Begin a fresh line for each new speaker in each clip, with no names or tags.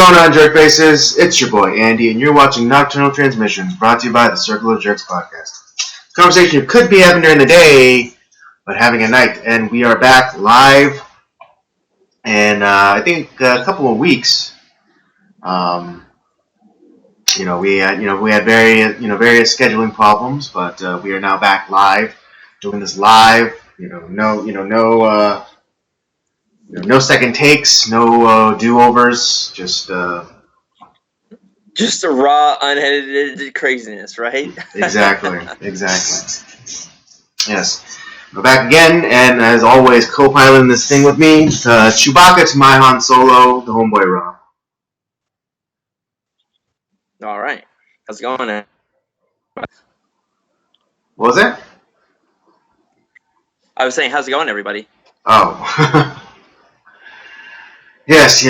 going on, jerk faces? It's your boy Andy, and you're watching Nocturnal Transmissions, brought to you by the Circle of Jerks podcast. Conversation you could be having during the day, but having at night. And we are back live, and I think a couple of weeks. We had various scheduling problems, but we are now back live, doing this live. No second takes, no do-overs, just
a raw, unedited craziness, right?
Exactly. Yes. We're back again, and as always, co-piloting this thing with me, Chewbacca to my Han Solo, the homeboy Rob.
All right. How's it going?
What was that?
I was saying, how's it going, everybody?
Oh. Yes.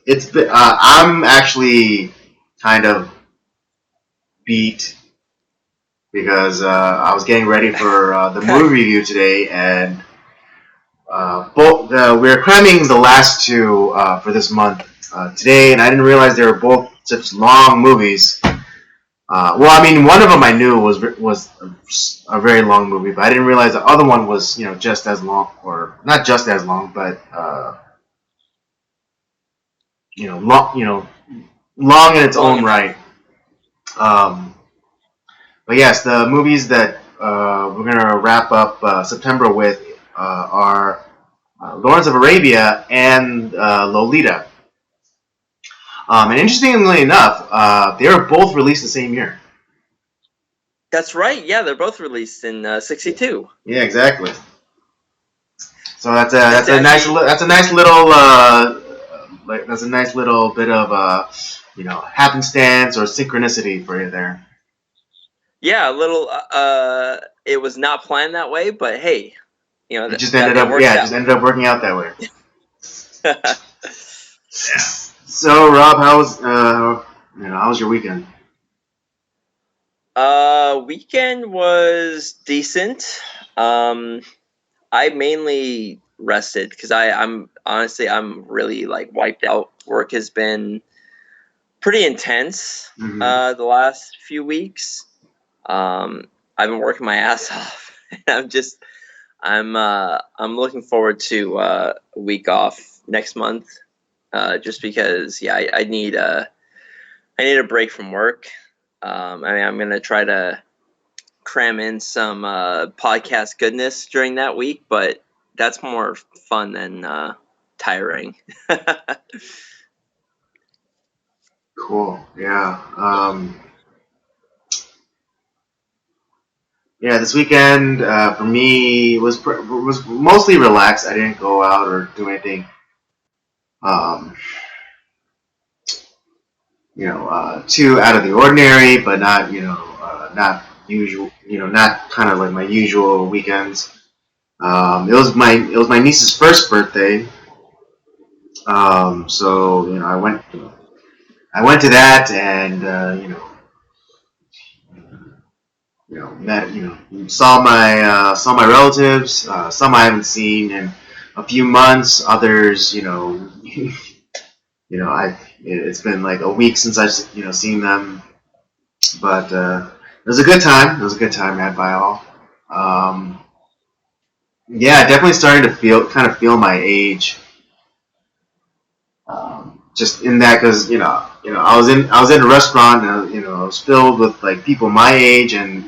It's been, I'm actually kind of beat because I was getting ready for the movie review today, and we're cramming the last two for this month today, and I didn't realize they were both such long movies. One of them I knew was a very long movie, but I didn't realize the other one was just as long, or not just as long, but long in its own right. But yes, the movies that we're gonna wrap up September with are Lawrence of Arabia and Lolita. And interestingly enough, they were both released the same year.
That's right. Yeah, they're both released in '62.
Yeah, exactly. So that's a nice little bit of happenstance or synchronicity for you there.
Yeah, a little. It was not planned that way, but hey,
it just ended up working out that way. Yeah. So, Rob, how's your weekend?
Weekend was decent. I mainly rested because I'm really wiped out. Work has been pretty intense the last few weeks. I've been working my ass off. I'm looking forward to a week off next month. Just because, I need a break from work. I'm gonna try to cram in some podcast goodness during that week, but that's more fun than tiring.
Cool. Yeah. This weekend for me was mostly relaxed. I didn't go out or do anything. Too out of the ordinary, but not not usual. Not kind of like my usual weekends. It was my niece's first birthday. So I went to that, and saw my relatives. Some I haven't seen in a few months. Others, it's been like a week since I've seen them. But it was a good time. It was a good time had by all. Definitely starting to feel my age. Just in that, because I was in a restaurant, and it was filled with people my age, and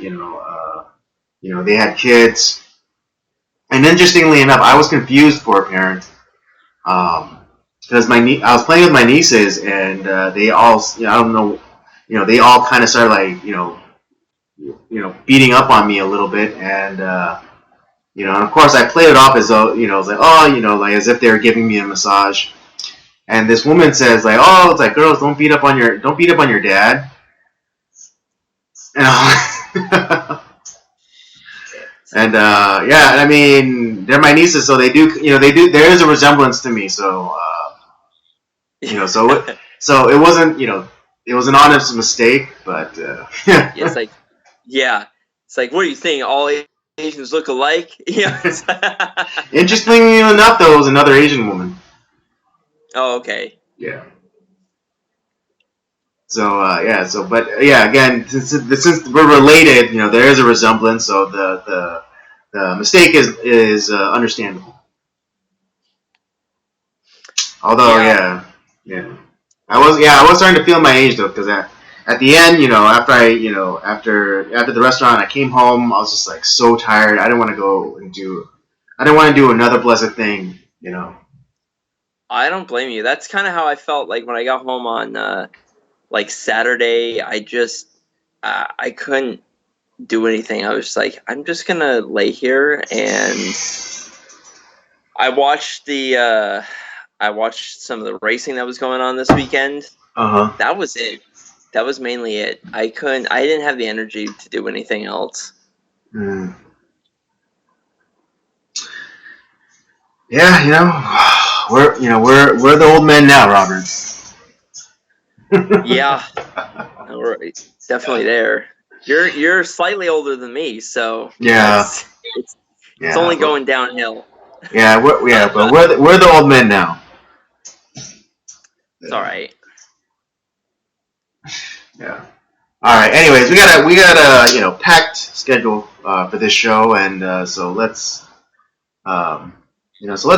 they had kids. And interestingly enough, I was confused for a parent, because I was playing with my nieces, and they all I don't know, they all kind of started beating up on me a little bit, and and of course I played it off as though it was as if they were giving me a massage. And this woman says it's girls, don't beat up on your dad. And they're my nieces, so they do there is a resemblance to me, so so it wasn't it was an honest mistake, but
it's what do you think, all Asians look alike?
Interestingly enough, though, it was another Asian woman.
Oh, okay.
Yeah. So but yeah, again, since we're related, there is a resemblance. So the mistake is understandable. Although,
Yeah,
yeah, I was starting to feel my age though, because at the end, after the restaurant, I came home. I was just like so tired. I didn't want to go and I didn't want to do another blessed thing.
I don't blame you. That's kind of how I felt like when I got home on like Saturday. I couldn't do anything. I was just like, I'm just gonna lay here, and I watched I watched some of the racing that was going on this weekend.
Uh-huh.
That was it. That was mainly it. I didn't have the energy to do anything else.
Mm. Yeah, we're the old men now, Robert.
Yeah, we're definitely there. You're slightly older than me, so
Yeah,
it's only going downhill.
but we're the old men now.
It's all right.
Yeah. All right. Anyways, we got a packed schedule for this show, and so let's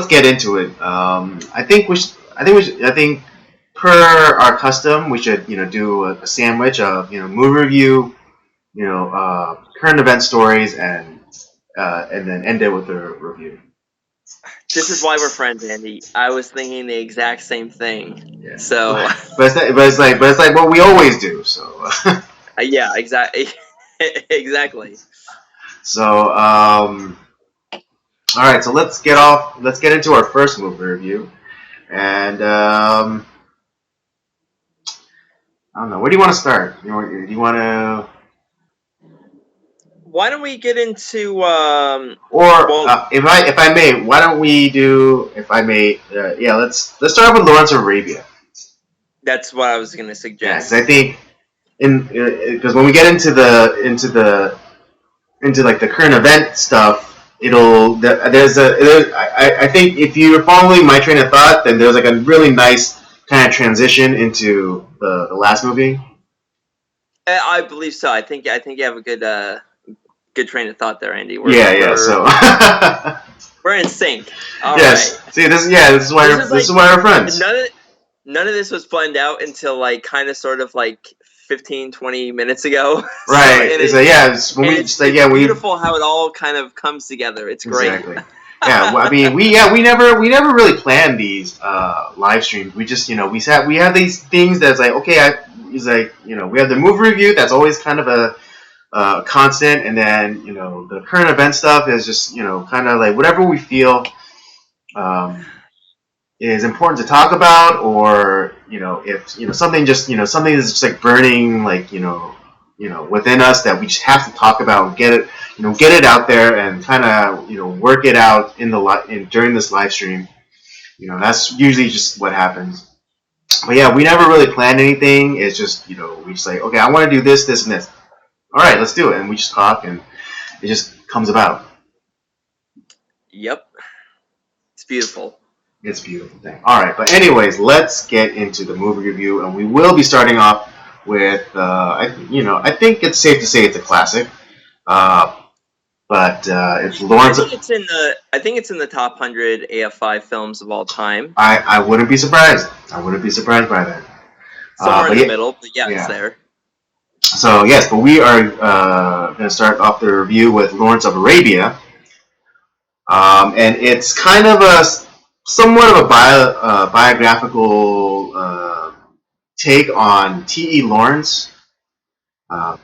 get into it. I think per our custom, we should do a sandwich of movie review, current event stories, and then end it with a review.
This is why we're friends, Andy. I was thinking the exact same thing.
Yeah.
So,
but it's like what we always do. So.
Yeah, exactly. Exactly.
So, all right. So let's get into our first movie review, and I don't know. Where do you want to start? Do you want to?
Why don't we get into
If I may, why don't we do? If I may, let's start with Lawrence of Arabia.
That's what I was going to
Yeah,
suggest.
because I think because when we get into like the current event stuff, I think if you're following my train of thought, then there's like a really nice kind of transition into the last movie.
I believe so. I think you have a good train of thought there, Andy.
So
we're in sync. All
yes.
right.
See, this is why we're friends.
None of this was planned out until like kind of sort of like 15, 20 minutes ago.
Right.
It's beautiful how it all kind of comes together. It's great.
Exactly. Yeah. Well, I mean, we never really planned these live streams. We just we have these things that's like okay. We have the movie review that's always kind of a constant, and then the current event stuff is just kind of like whatever we feel is important to talk about, or if something something is just like burning like within us that we just have to talk about and get it out there and kind of work it out during this live stream. That's usually just what happens. But yeah, we never really planned anything. It's just we just like okay, I want to do this, this, and this. All right, let's do it, and we just talk, and it just comes about.
Yep, it's beautiful.
It's a beautiful thing. All right, but anyways, let's get into the movie review, and we will be starting off with I think it's safe to say it's a classic, but it's Lawrence.
I think it's in the top 100 AF5 films of all time.
I wouldn't be surprised. I wouldn't be surprised by that.
Somewhere in the middle, but yeah, it's there.
So yes, but we are going to start off the review with Lawrence of Arabia, and it's kind of somewhat of a biographical take on T.E. Lawrence, but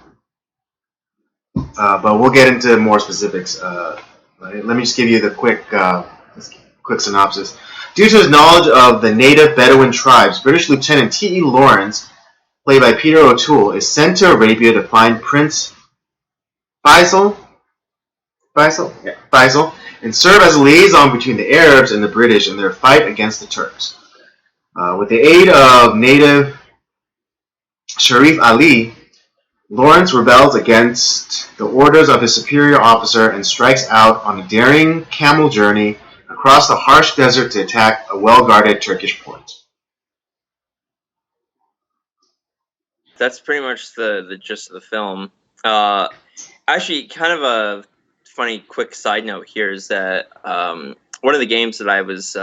we'll get into more specifics. Let me just give you the quick synopsis. Due to his knowledge of the native Bedouin tribes, British Lieutenant T.E. Lawrence, played by Peter O'Toole, is sent to Arabia to find Prince Faisal, and serve as a liaison between the Arabs and the British in their fight against the Turks. With the aid of native Sharif Ali, Lawrence rebels against the orders of his superior officer and strikes out on a daring camel journey across the harsh desert to attack a well-guarded Turkish port.
that's pretty much the gist of the film. Actually, kind of a funny quick side note here is that one of the games that I was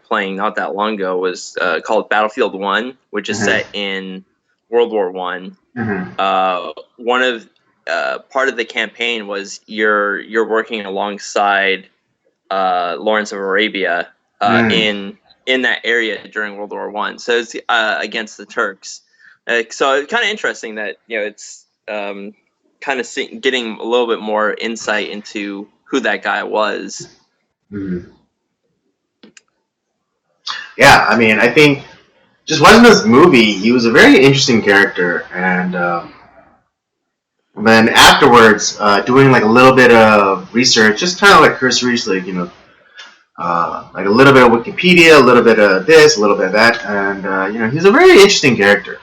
playing not that long ago was called Battlefield 1, which is set in World War One. One of part of the campaign was you're working alongside Lawrence of Arabia in that area during World War One. So it's against the Turks. So it's kind of interesting that it's kind of getting a little bit more insight into who that guy was.
Yeah, I mean, I think just watching this movie, he was a very interesting character, and then afterwards, doing like a little bit of research, just kind of like cursorily, like a little bit of Wikipedia, a little bit of this, a little bit of that, and he's a very interesting character.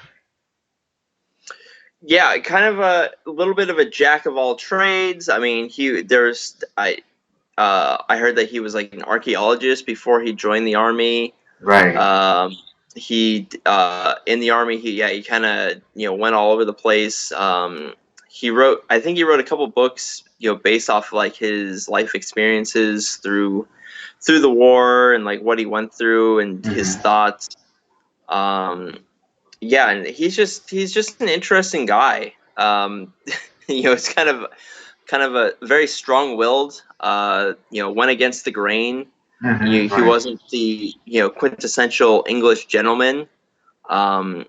Yeah, kind of a little bit of a jack of all trades. I mean, I heard that he was like an archaeologist before he joined the army.
Right.
He in the army, he kind of went all over the place. I think he wrote a couple books based off like his life experiences through the war and like what he went through and his thoughts. Yeah, and he's just an interesting guy. It's kind of a very strong-willed. Went against the grain. He wasn't the quintessential English gentleman. Didn't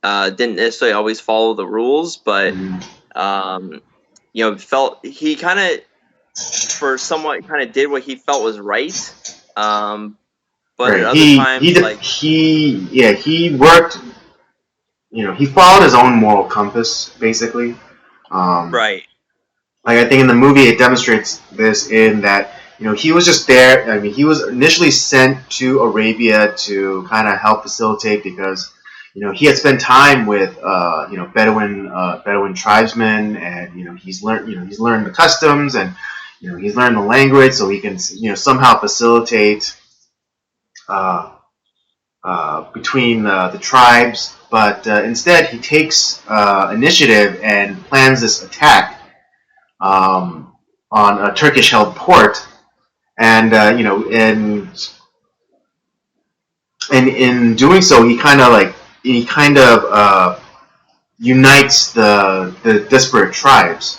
necessarily always follow the rules, but felt he kind of for somewhat kind of did what he felt was right. But at other times,
he worked. He followed his own moral compass, basically.
Right.
Like I think in the movie, it demonstrates this in that he was just there. I mean, he was initially sent to Arabia to kind of help facilitate because he had spent time with Bedouin tribesmen, and he's learned the customs, and he's learned the language, so he can somehow facilitate between the tribes. But instead, he takes initiative and plans this attack on a Turkish-held port, and in doing so, he kind of unites the disparate tribes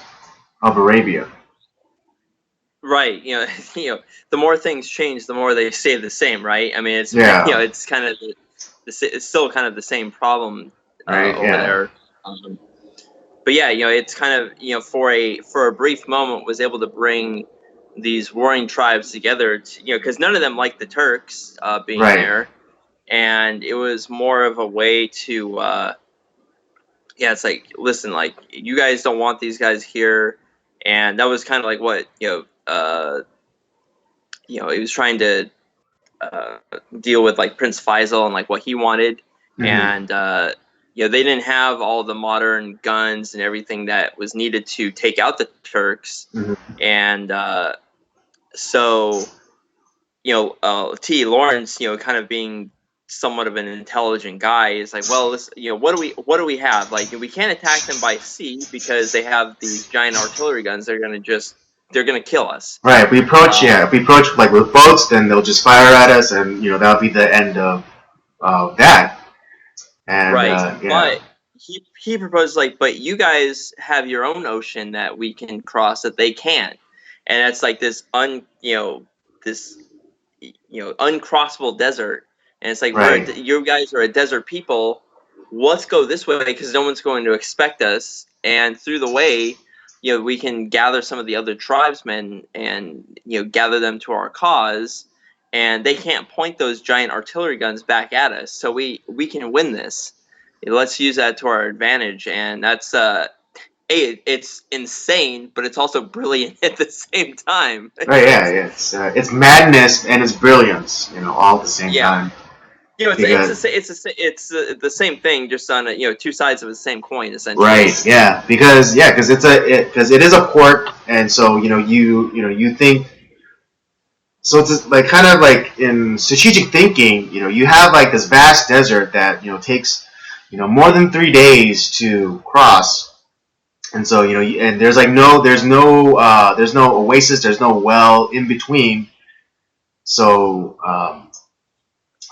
of Arabia.
Right. The more things change, the more they stay the same. Right. I mean, it's it's kind of it's still kind of the same problem over there. But yeah, it's kind of for a brief moment was able to bring these warring tribes together. Because none of them liked the Turks being there, and it was more of a way to it's like, listen, like you guys don't want these guys here, and that was kind of like what he was trying to deal with like Prince Faisal and like what he wanted, and they didn't have all the modern guns and everything that was needed to take out the Turks, and so T. Lawrence, kind of being somewhat of an intelligent guy, is like, well, this, what do we have? Like, we can't attack them by sea because they have these giant artillery guns. They're gonna kill us.
Right. If we approach like with boats, then they'll just fire at us, and that'll be the end of that. And,
right. But he proposed like, but you guys have your own ocean that we can cross that they can't, and it's like this uncrossable desert, and it's like you guys are a desert people. Let's go this way because no one's going to expect us, and through the way, we can gather some of the other tribesmen and gather them to our cause, and they can't point those giant artillery guns back at us, so we can win this. Let's use that to our advantage, and that's it's insane, but it's also brilliant at the same time.
Right, yeah, it's madness and it's brilliance, all at the same time.
It's the same thing, just on two sides of the same coin, essentially.
Right, yeah, because it is a port, and so you think. So it's like kind of like in strategic thinking, you have like this vast desert that takes more than 3 days to cross. And so and there's like there's no oasis, there's no well in between. So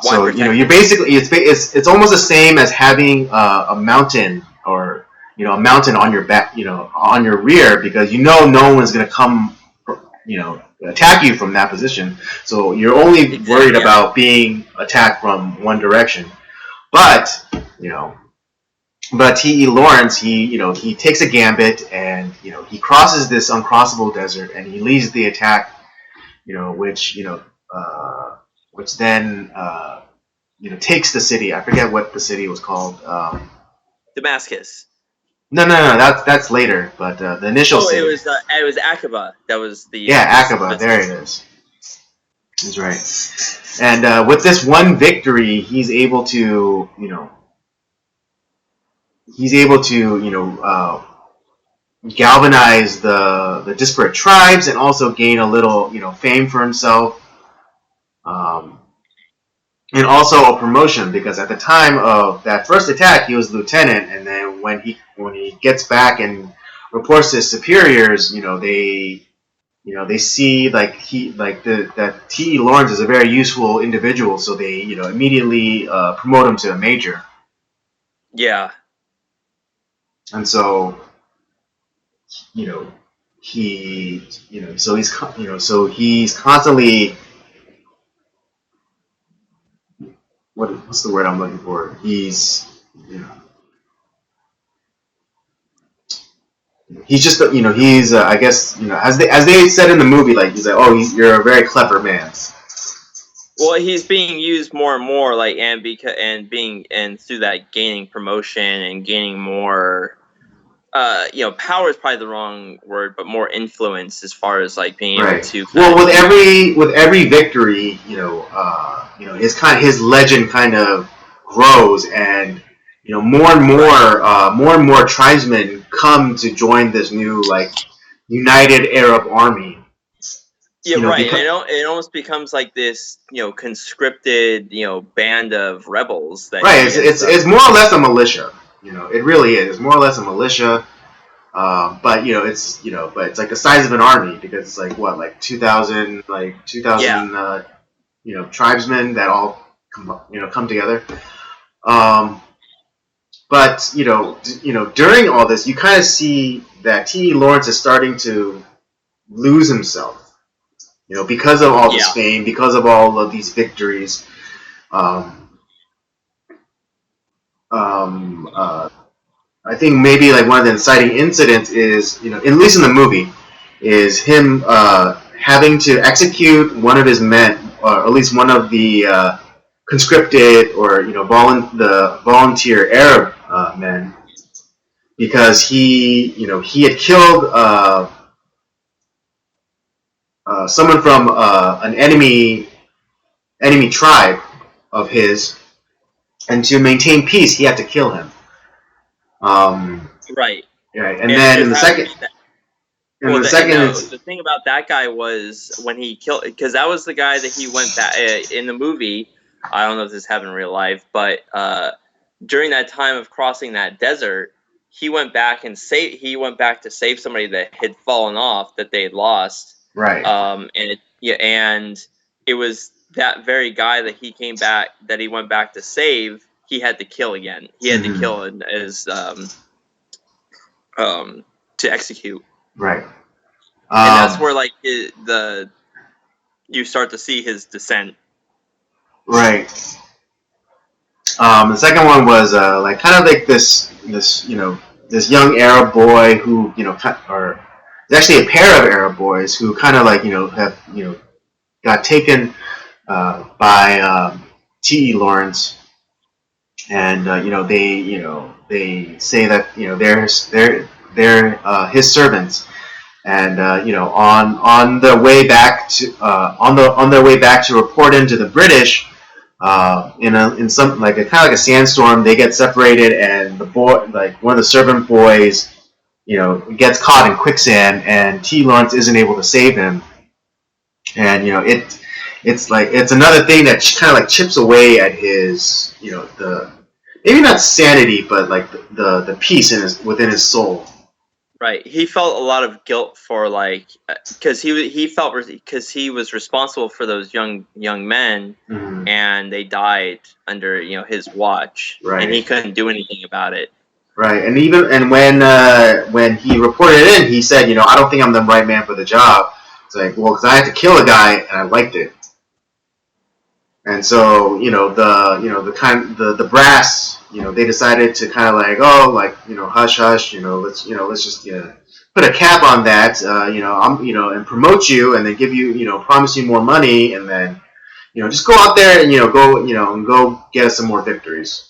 you're basically it's almost the same as having a mountain or a mountain on your back, on your rear, because no one's gonna come attack you from that position. So you're only worried about being attacked from one direction. But T.E. Lawrence, he takes a gambit, and he crosses this uncrossable desert, and he leads the attack, which then takes the city. I forget what the city was called.
Damascus.
No, that's later. But the initial city.
It was Aqaba. That was the
Aqaba. There it is. That's right. And with this one victory, he's able to galvanize the disparate tribes, and also gain a little fame for himself. And also a promotion, because at the time of that first attack, he was lieutenant, and then when he gets back and reports to his superiors, they see that T.E. Lawrence is a very useful individual, so they immediately promote him to a major.
Yeah.
And so he's constantly, what's the word I'm looking for? He's just he's I guess as they said in the movie, he's like, oh, you're a very clever man.
Well, he's being used more and more, and through that gaining promotion and gaining more, power is probably the wrong word, but more influence, as far as being able to.
Well, with every victory, his legend kind of grows, and more and more tribesmen come to join this new united Arab army.
Yeah, right. And it almost becomes like this, conscripted, band of rebels.
It's more or less a militia. It really is. It's more or less a militia. But it's like the size of an army, because it's 2,000 tribesmen that all come together. But during all this, you kind of see that T.E. Lawrence is starting to lose himself. Because of all this fame, because of all of these victories. I think maybe one of the inciting incidents is, at least in the movie, is him having to execute one of his men, or at least one of the conscripted or the volunteer Arab men, because he had killed someone from an enemy tribe of his, and to maintain peace, he had to kill him.
Right.
Right, and then in the second.
The thing about that guy was when he killed, because that was the guy that he went back in the movie. I don't know if this happened in real life, but during that time of crossing that desert, he went back to save somebody that had fallen off, that they had lost.
Right.
And it was that very guy that he went back to save. He had to kill again. He had to kill as to execute.
Right.
And that's where you start to see his descent.
Right. The second one was kind of like this young Arab boy who or there's actually a pair of Arab boys who kind of have got taken by T.E. Lawrence, and they say that they're his servants, and on their way back to report into the British, in some a kind of like a sandstorm, they get separated, and the boy, one of the servant boys, gets caught in quicksand, and T. Lawrence isn't able to save him, and it's another thing that kind of chips away at his maybe not sanity, but like the peace in his within his soul.
Right. He felt a lot of guilt for like because he felt because he was responsible for those young men,
Mm-hmm.
and they died under his watch, and he
Right.
couldn't do anything about it.
Right, and even and when he reported it in, he said, I don't think I'm the right man for the job. It's like, well, because I had to kill a guy and I liked it, and so the brass, they decided to kind of like, oh, like, hush hush, let's just put a cap on that, and promote you, and then give you, promise you more money, and then just go out there and go get us some more victories.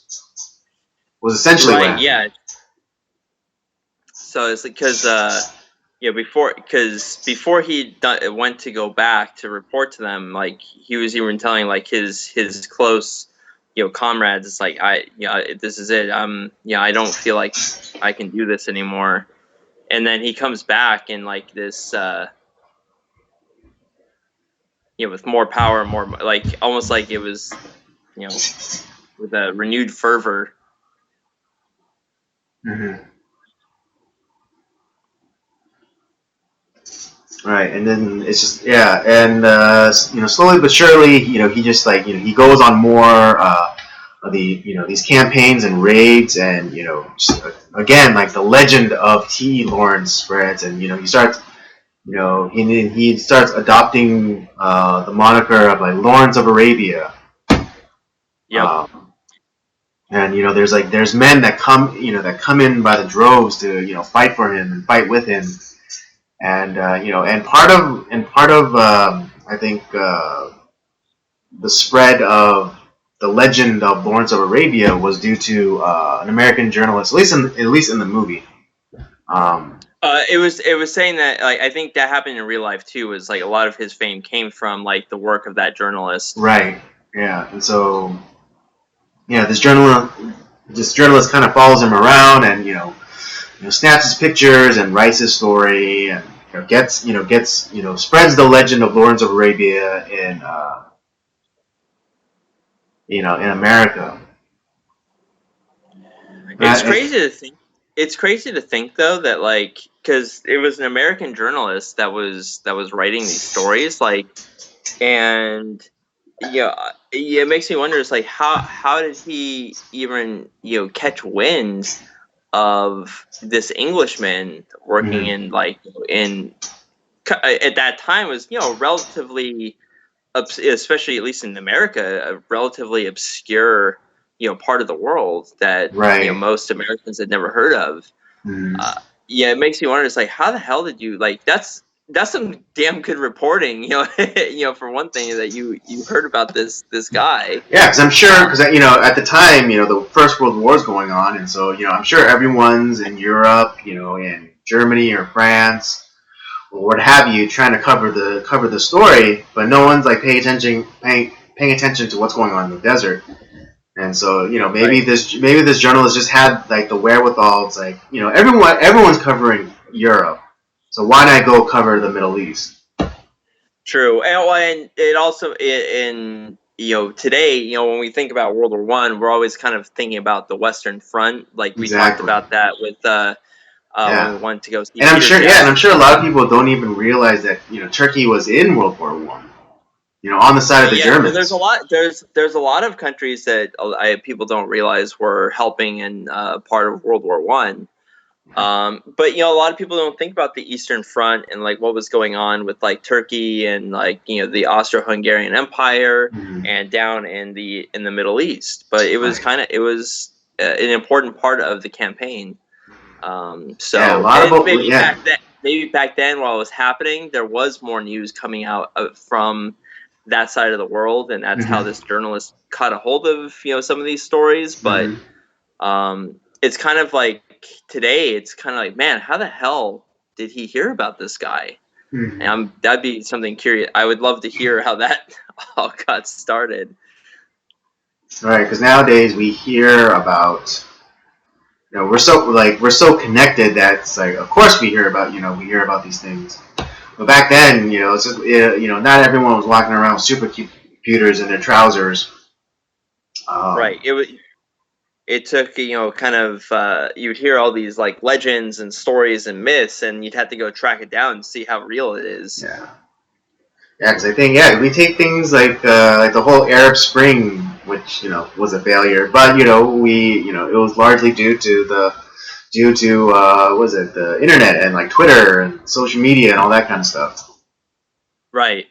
Was essentially what
Right.
happened.
Yeah. So it's because before he went to go back to report to them, like he was even telling like his close comrades, it's like this is it, I don't feel like I can do this anymore. And then he comes back in like this with more power, more like almost like it was with a renewed fervor.
Mm-hmm. Right, and then it's just and slowly but surely, he just like he goes on more of these campaigns and raids, and just, again, like the legend of T. Lawrence spreads, and he starts he starts adopting the moniker of like Lawrence of Arabia.
Yep.
Um, and there's men that come in by the droves to fight for him and fight with him, and and part of I think the spread of the legend of Lawrence of Arabia was due to an American journalist, at least in the movie. Um,
It was saying that like I think that happened in real life too. Was like a lot of his fame came from like the work of that journalist.
right, yeah, and so this journalist kind of follows him around, and snaps his pictures and writes his story, and gets spreads the legend of Lawrence of Arabia in America.
It's
And
crazy to think. It's crazy to think though that like because it was an American journalist that was writing these stories like, and it makes me wonder. It's like how did he even catch wind of this Englishman working
mhm,
in like in at that time was relatively especially at least in America, a relatively obscure, part of the world that
right.
most Americans had never heard of.
Mhm.
Uh, yeah, it makes me wonder. It's like, how the hell did you like? That's some damn good reporting, for one thing that you heard about this guy.
Yeah, because I'm sure,
Uh,
because at the time, the First World War is going on, and so I'm sure everyone's in Europe, in Germany or France or what have you, trying to cover the story, but no one's like paying attention to what's going on in the desert. And so maybe
right.
this journalist just had like the wherewithal. It's like everyone's covering Europe, so why not go cover the Middle East?
True, and it also in today, when we think about World War One, we're always kind of thinking about the Western Front, like we talked
Exactly.
about that with when we
Yeah.
went to go see
And I'm
Peter
sure, yeah, and I'm
Jackson.
sure a lot of people don't even realize that Turkey was in World War One. On the side of the
Yeah, there's a
Germans.
lot. There's a lot of countries that people don't realize were helping in part of World War One. But a lot of people don't think about the Eastern Front and like what was going on with like Turkey and like the Austro-Hungarian Empire
Mm-hmm.
and down in the Middle East. But it was
Right.
kind of it was an important part of the campaign.
Yeah, a
So
lot
and
of yeah.
maybe back then while it was happening, there was more news coming out from that side of the world, and that's how
Mm-hmm.
this journalist caught a hold of some of these stories. But
Mm-hmm.
it's kind of like today, it's kind of like, man, how the hell did he hear about this guy? And
Mm-hmm.
that'd be something curious. I would love to hear how that all got started.
Right, because nowadays we hear about we're so connected that it's like, of course we hear about these things. But back then, it's just not everyone was walking around with supercomputers in their trousers.
Right.
Um,
It was. it took, kind of, you'd hear all these like legends and stories and myths, and you'd have to go track it down and see how real it is.
Yeah. Yeah, because I think we take things like the whole Arab Spring, which was a failure, but it was largely due to what was it, the internet and like Twitter and social media and all that kind of stuff.
Right.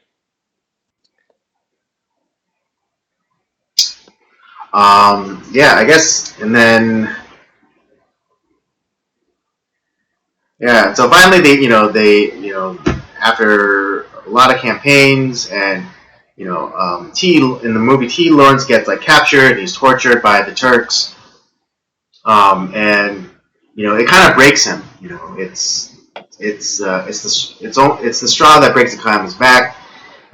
Yeah, I guess, and then yeah, so finally they after a lot of campaigns and T in the movie T Lawrence gets like captured, he's tortured by the Turks, and it kind of breaks him. It's the straw that breaks the camel's back,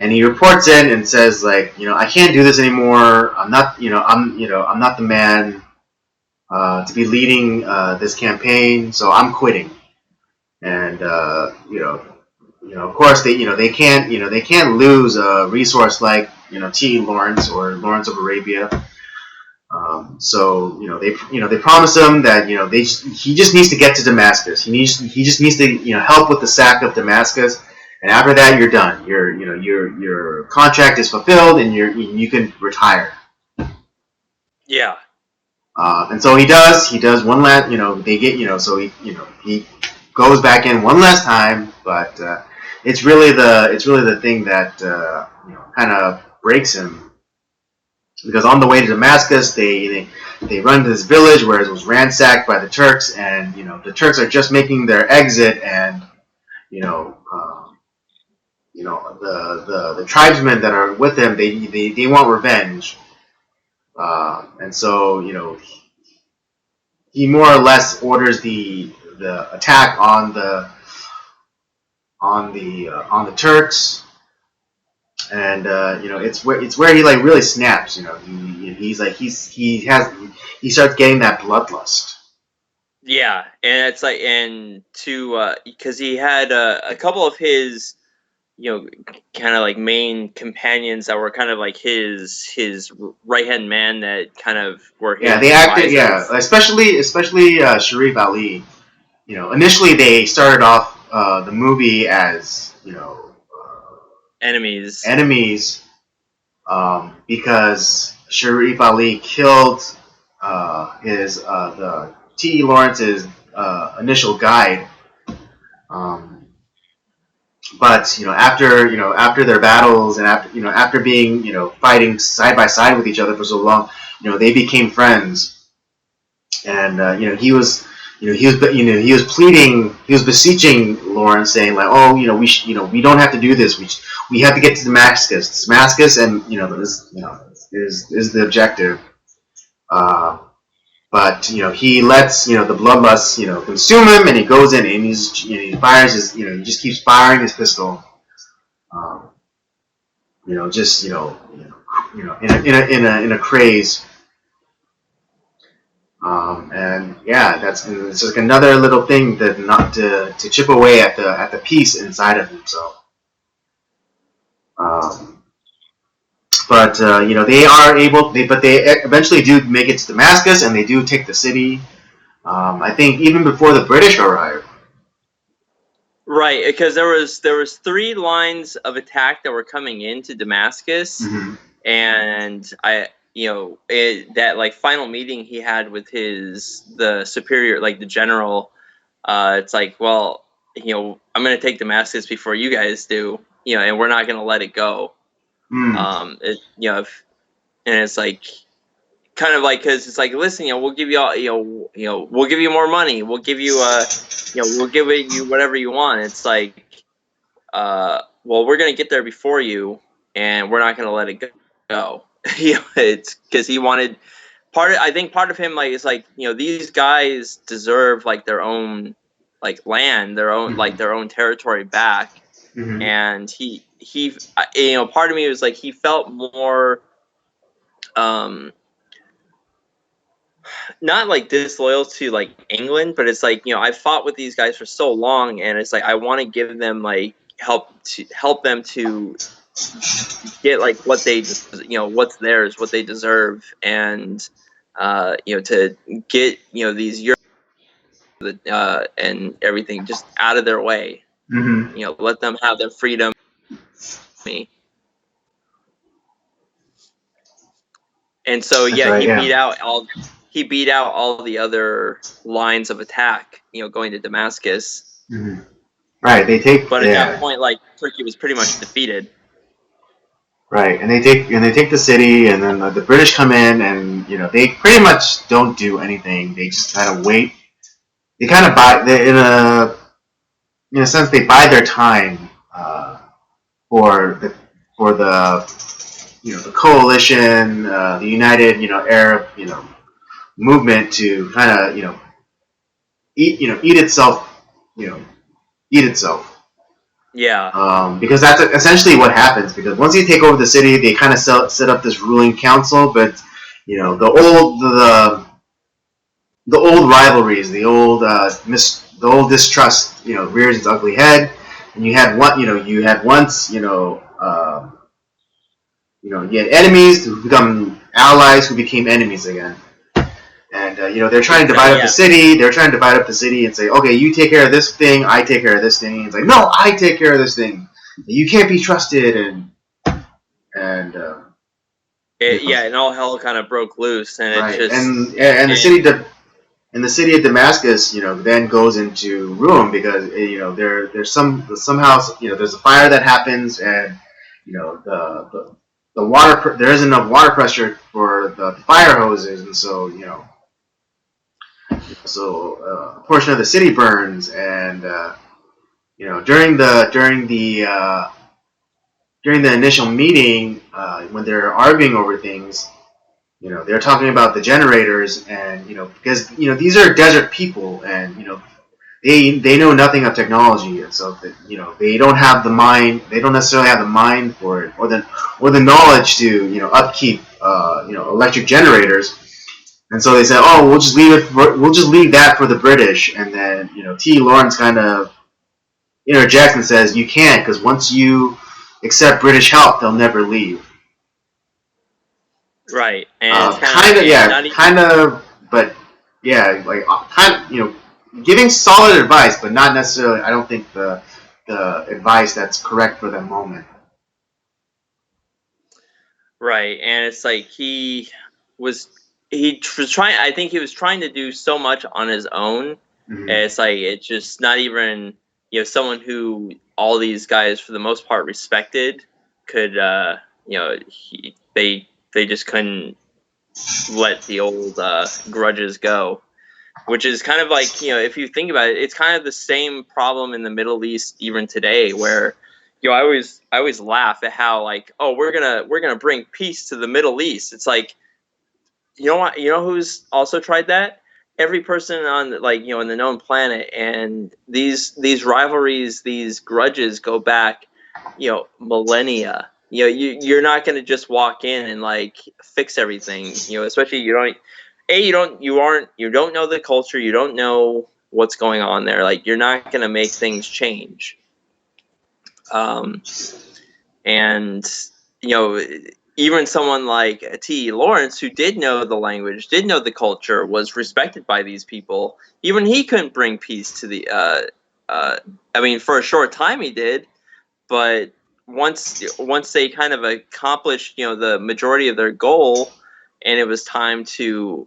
and he reports in and says like I can't do this anymore. I'm not I'm not the man to be leading this campaign, so I'm quitting. And of course they can't lose a resource like T Lawrence or Lawrence of Arabia. So they promise him that he just needs to get to Damascus. He just needs to help with the sack of Damascus, and after that you're done. Your contract is fulfilled, and you can retire.
Yeah.
And so he does. He does one last. They get. So he goes back in one last time, but it's really the thing that kind of breaks him, because on the way to Damascus they run to this village where it was ransacked by the Turks, and the Turks are just making their exit, and the tribesmen that are with them, they want revenge, and so he more or less orders the attack on the Turks, and it's where he like really snaps. He starts getting that bloodlust.
Yeah, and it's like, and to because he had a couple of his, kind of like main companions that were kind of like his right hand man, that kind of were his
Yeah, they acted.
advisors.
Yeah, especially Sharif Ali. Initially they started off the movie as
Enemies.
because Sharif Ali killed the T. Lawrence's initial guide. But after their battles, and after being fighting side by side with each other for so long, they became friends. And he was pleading, he was beseeching Lawrence, saying like, oh, we don't have to do this. We have to get to Damascus, and this is the objective. But he lets the bloodlust consume him, and he goes in and he fires his he just keeps firing his pistol. Um, just in a craze. And yeah, it's like another little thing that not to chip away at the peace inside of himself. Um, but they are able, but they eventually do make it to Damascus, and they do take the city. I think even before the British arrive.
Right, because there was 3 lines of attack that were coming into Damascus,
Mm-hmm.
and that like final meeting he had with the superior, like the general. It's like, well, I'm gonna take Damascus before you guys do, and we're not gonna let it go.
Mm.
And it's like, kind of like, because it's like, listen, we'll give you all, we'll give you more money, we'll give you we'll give you whatever you want. It's like, well, we're gonna get there before you, and we're not gonna let it go. It's because he wanted I think part of him, like, is like, these guys deserve like their own like land, their own
Mm-hmm.
like their own territory back.
Mm-hmm.
And he part of me was like, he felt more not like disloyal to like England, but it's like, I fought with these guys for so long, and it's like, I want to give them like help them to get like what they what's theirs, what they deserve. And to get these and everything just out of their way.
Mm-hmm.
Let them have their freedom. And so
That's
yeah,
right. Yeah.
he beat out all the other lines of attack, going to Damascus.
Mm-hmm. Right. They take.
But at that
Yeah.
point, like, Turkey was pretty much defeated.
Right, and they take the city, and then the British come in, and they pretty much don't do anything. They just kind of wait. They kind of buy in a sense they buy their time for the coalition, the United Arab movement to kind of eat itself you know eat itself.
Yeah.
Because that's essentially what happens. Because once you take over the city, they kind of set up this ruling council. But the old rivalries, the old distrust, rears its ugly head. And you had once, you had enemies who become allies who became enemies again. And they're trying to divide up the
Yeah.
city. They're trying to divide up the city and say, okay, you take care of this thing, I take care of this thing. And it's like, no, I take care of this thing. You can't be trusted, and
Yeah, and all hell kind of broke loose, and it
right,
just
and the city of Damascus, then goes into ruin because there's somehow there's a fire that happens, and the water there isn't enough water pressure for the fire hoses, and so a portion of the city burns, and during the initial meeting, when they're arguing over things, they're talking about the generators, and because these are desert people, and they know nothing of technology, and so that they don't have the mind, they don't necessarily have the mind for it, or the knowledge to upkeep electric generators. And so they said, "Oh, we'll just leave that for the British." And then T. Lawrence kind of interjects and says, "You can't, because once you accept British help, they'll never leave."
right, and it's
Kind of, but yeah, like giving solid advice, but not necessarily. I don't think the advice that's correct for that moment.
right, and it's like was was trying. I think he was trying to do so much on his own.
Mm-hmm.
And it's like it's just not even someone who all these guys for the most part respected could they just couldn't let the old grudges go, which is kind of like if you think about it, it's kind of the same problem in the Middle East even today, where I always laugh at how, like, oh, we're gonna bring peace to the Middle East. It's like, what, who's also tried that? Every person on, like, in the known planet. And these rivalries, these grudges go back millennia. You're not going to just walk in and, like, fix everything, especially you don't know the culture, you don't know what's going on there. Like, you're not going to make things change. And even someone like T. Lawrence, who did know the language, did know the culture, was respected by these people. Even he couldn't bring peace to the. I mean, for a short time he did, but once they kind of accomplished the majority of their goal, and it was time to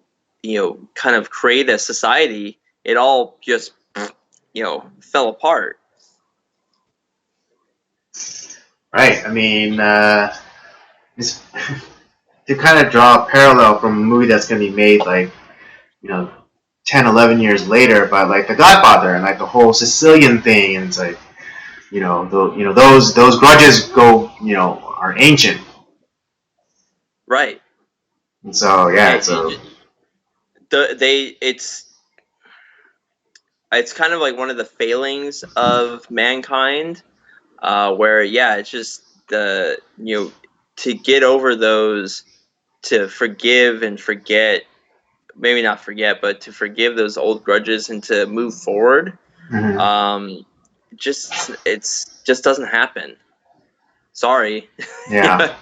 kind of create a society, it all just fell apart.
Right. I mean, to kind of draw a parallel from a movie that's going to be made like you know 10, 11 years later, by like The Godfather and like the whole Sicilian thing, and it's like those grudges go are ancient,
Right.
and so yeah,
It,
so
it's kind of like one of the failings of mankind, where it's just to get over those, to forgive and forget, maybe not forget, but to forgive those old grudges and to move forward.
mm-hmm.
Just doesn't happen. Sorry.
Yeah.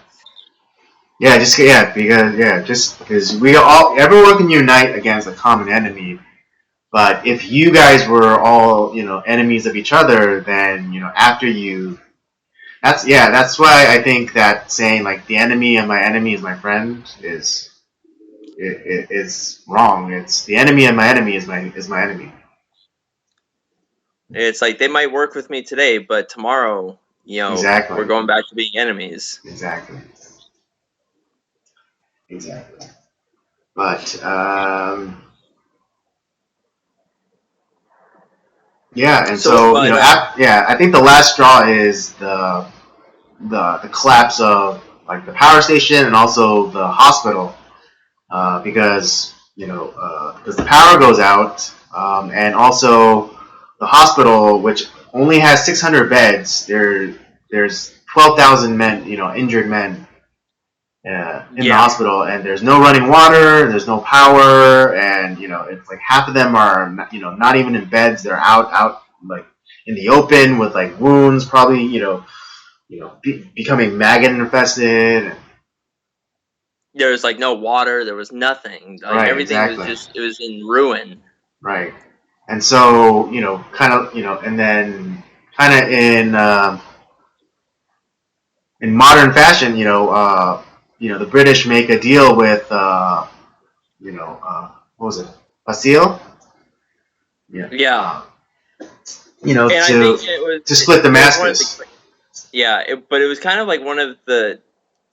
just because everyone can unite against a common enemy. But if you guys were all enemies of each other, then after you, that's why I think that saying like the enemy of my enemy is my friend is wrong. It's the enemy of my enemy is my enemy.
It's like they might work with me today, but tomorrow, we're
Exactly.
going back to being enemies.
Exactly. Exactly. But yeah, and
So,
so
but
I think the last straw is the collapse of like the power station and also the hospital, because because the power goes out, and also the hospital, which only has 600 beds, there's 12,000 men, injured men, in the
yeah,
hospital, and there's no running water, there's no power, and it's like half of them are not even in beds, they're out like in the open with like wounds, probably becoming maggot infested.
there was like no water, there was nothing. Like
Right,
everything was
exactly.
just, it was in ruin.
Right. And so, kind of, and then kind of in modern fashion, the British make a deal with, what was it, Bastille? Yeah.
Yeah, and I
To
think it was
split
it was one of the
Damascus.
but it was kind of like one of the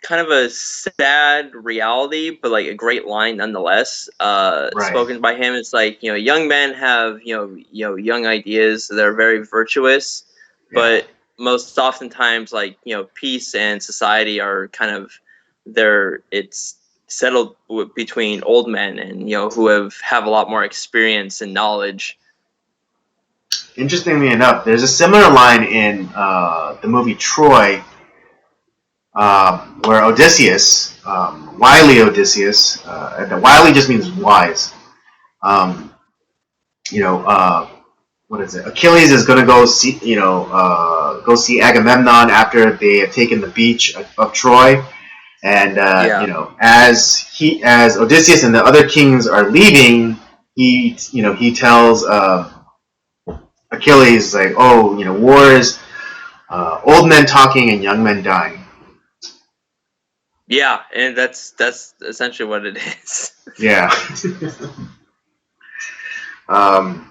kind of a sad reality, but like a great line nonetheless.
Right.
Spoken by him, it's like young men have young ideas that are very virtuous,
Yeah.
but most oftentimes like peace and society are kind of it's settled between old men and who have a lot more experience and knowledge.
Interestingly enough, there's a similar line in the movie Troy, where Odysseus, wily Odysseus, and wily just means wise. Um, what is it? Achilles is going to go see Agamemnon after they have taken the beach of Troy, and
Yeah,
as Odysseus and the other kings are leaving, he tells Achilles like, oh, war is old men talking and young men dying.
yeah, and that's essentially what it is.
Yeah. um,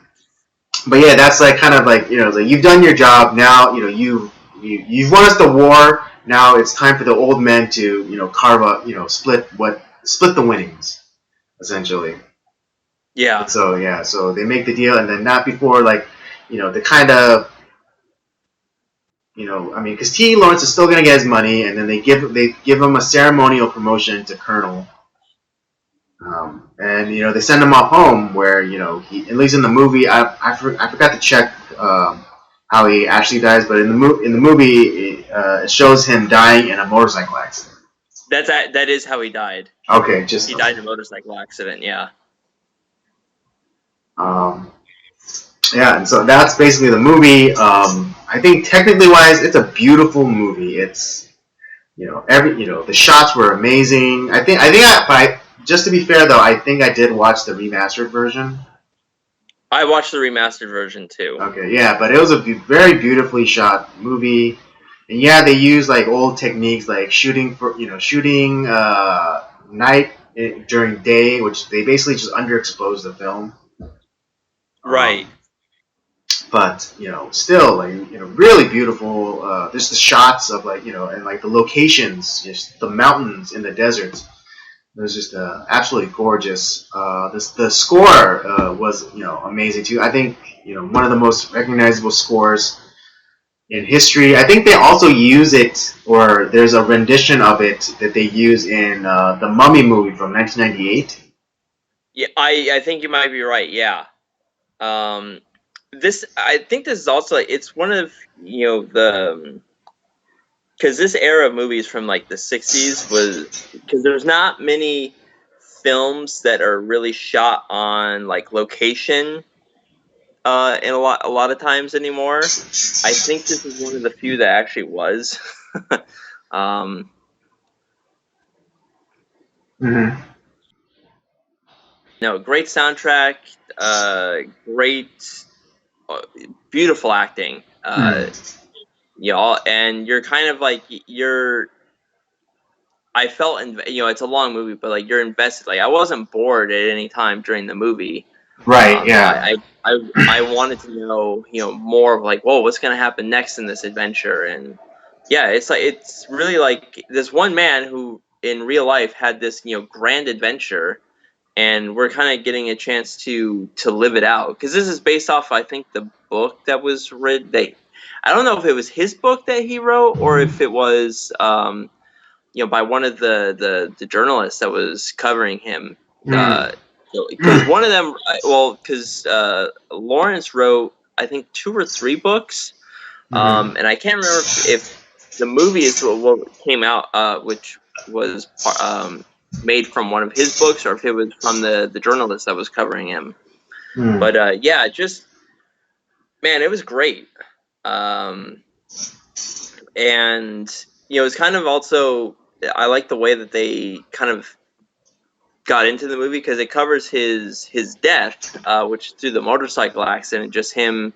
but yeah, that's like kind of like like you've done your job now. You've won us the war. Now it's time for the old men to carve up, split the winnings essentially.
Yeah,
And so yeah, so they make the deal, and then not before like the kind of I mean, because T. Lawrence is still gonna get his money, and then they give him a ceremonial promotion to colonel. And they send him off home, where he, at least in the movie, I forgot to check how he actually dies, but in the movie it shows him dying in a motorcycle accident.
that is how he died.
Okay, just
He died in a motorcycle accident. Yeah.
um, yeah, and so that's basically the movie. I think technically wise, it's a beautiful movie. It's the shots were amazing. Just to be fair though, I think I did watch the remastered version.
I watched the remastered version too.
Okay, yeah, but it was a very beautifully shot movie, and yeah, they use like old techniques like shooting night during day, which they basically just underexpose the film.
Right.
Um, but still like really beautiful. Just the shots of like and like the locations, just the mountains in the deserts. It was just absolutely gorgeous. The score was amazing too. I think one of the most recognizable scores in history. I think they also use it, or there's a rendition of it that they use in the Mummy movie from 1998.
Yeah, I think you might be right. Yeah. Um, I think this is also like it's one of the because this era of movies from like the '60s was because there's not many films that are really shot on like location in a lot of times anymore. I think this is one of the few that actually was. um,
Mm-hmm.
No, great soundtrack, great, beautiful acting.
Mm.
And you're kind of like you're. I felt, it's a long movie, but like you're invested. Like I wasn't bored at any time during the movie.
Right. Yeah.
I wanted to know, more of like, whoa, what's gonna happen next in this adventure? And yeah, it's really like this one man who in real life had this, grand adventure, and we're kind of getting a chance to live it out because this is based off, I think, the book that was written. I don't know if it was his book that he wrote or if it was, by one of the journalists that was covering him.
Mm.
Because one of them, because Lawrence wrote, I think, 2 or 3 books,
Mm-hmm.
and I can't remember if the movie is what came out, which was made from one of his books, or if it was from the journalist that was covering him.
Mm.
But yeah, just man, it was great. Um, and it's kind of also, I like the way that they kind of got into the movie because it covers his death, which through the motorcycle accident, just him,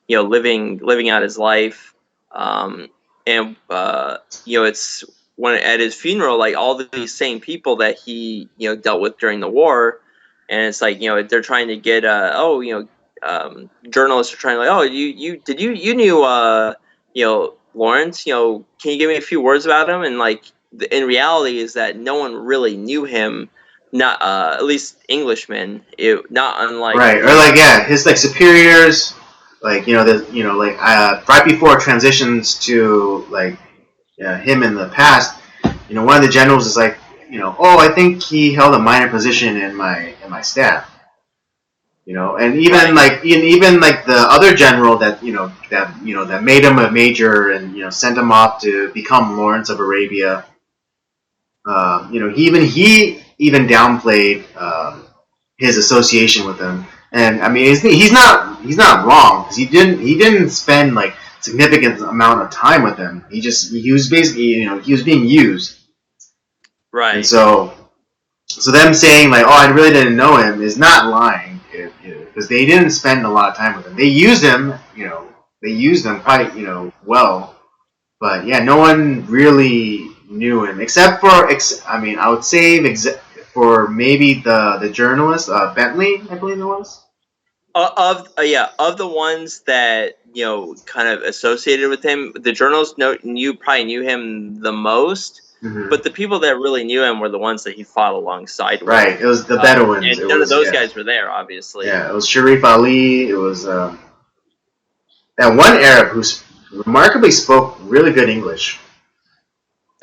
living out his life, and it's when at his funeral, like all these same people that he dealt with during the war, and it's like they're trying to get journalists are trying, like, oh, you knew Lawrence, can you give me a few words about him? And like in reality is that no one really knew him, not at least Englishmen. Not unlike
Right. Or like yeah, his like superiors, like like right before it transitions to like him in the past, one of the generals is like, oh, I think he held a minor position in my staff. And even
right,
like even like the other general that made him a major and sent him off to become Lawrence of Arabia. He even downplayed his association with him, and I mean he's not wrong because he didn't spend like significant amount of time with him. He was basically he was being used, and
right.
so them saying like, oh, I really didn't know him is not lying because they didn't spend a lot of time with him. They used him, they used him quite well, but yeah, no one really knew him except for I mean, I would say for maybe the journalist Bentley, I believe it was.
Of the ones that kind of associated with him, the journalists probably knew him the most.
Mm-hmm.
But the people that really knew him were the ones that he fought alongside with.
Right, it was the Bedouins.
And
It
none of
was
those
yeah,
guys were there, obviously.
yeah. It was Sharif Ali. It was that one Arab who remarkably spoke really good English.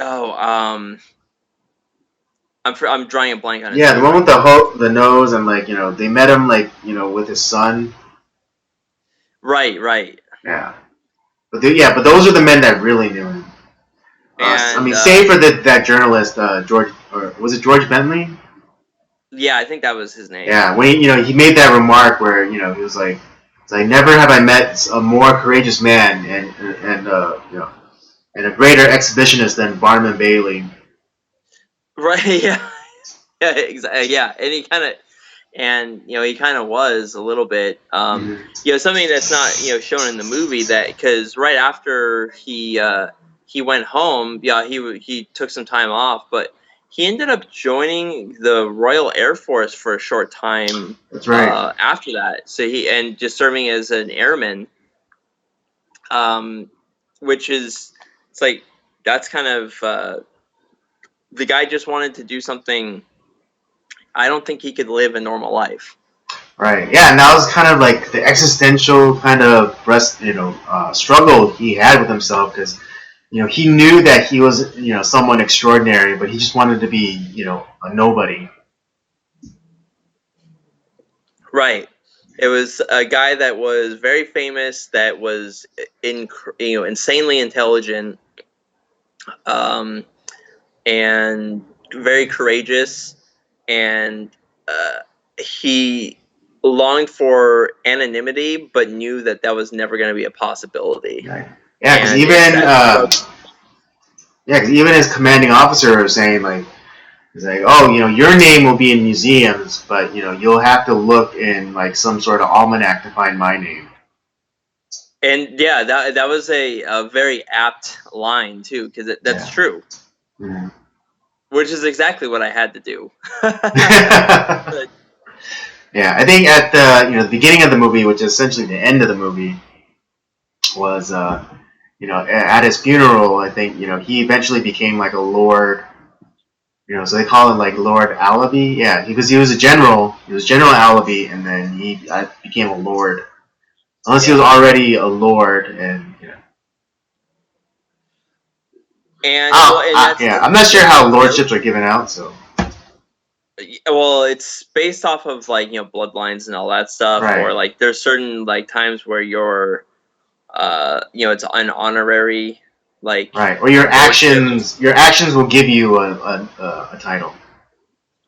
Oh, I'm drawing a blank on his
Yeah, the
name
one
right
with the
now.
the nose and like they met him like with his son.
Right, right.
Yeah, but those are the men that really knew him. I
And
mean, save for that journalist George, or was it George Bentley?
yeah, I think that was his name.
Yeah, when he made that remark where he was like, it's like never have I met a more courageous man and a greater exhibitionist than Barnum Bailey.
Right, yeah. Yeah, exactly. Yeah, and he kind of was a little bit,
Mm-hmm.
something that's not shown in the movie, that because right after he went home, yeah, he took some time off, but he ended up joining the Royal Air Force for a short time
That's right.
after that. So and just serving as an airman, um, which is, it's like that's kind of, the guy just wanted to do something. I don't think he could live a normal life.
Right. Yeah, and that was kind of like the existential kind of struggle he had with himself because he knew that he was someone extraordinary, but he just wanted to be a nobody.
Right. It was a guy that was very famous, that was insanely intelligent, um, and very courageous, and he longed for anonymity, but knew that that was never going to be a possibility.
Right. Yeah,
And it's that struggle.
because even his commanding officer was saying like, It's like, oh, your name will be in museums, but you'll have to look in like some sort of almanac to find my name.
And yeah, that was a very apt line too, because that's
Yeah.
true.
Mhm.
Which is exactly what I had to do. But,
Yeah, I think at the beginning of the movie, which is essentially the end of the movie, was at his funeral. I think he eventually became like a lord. So they call him like Lord Allaby. Yeah, because he was a general. He was General Allaby, and then he became a lord. Unless he was
yeah.
already a lord, and
And well, and
yeah, I'm not sure
that's
how
the other.
lordships are given out. So
Well, it's based off of like bloodlines and all that stuff, or
right,
like there's certain like times where you're, it's an honorary like
right, or your
lordship,
actions will give you a title. Like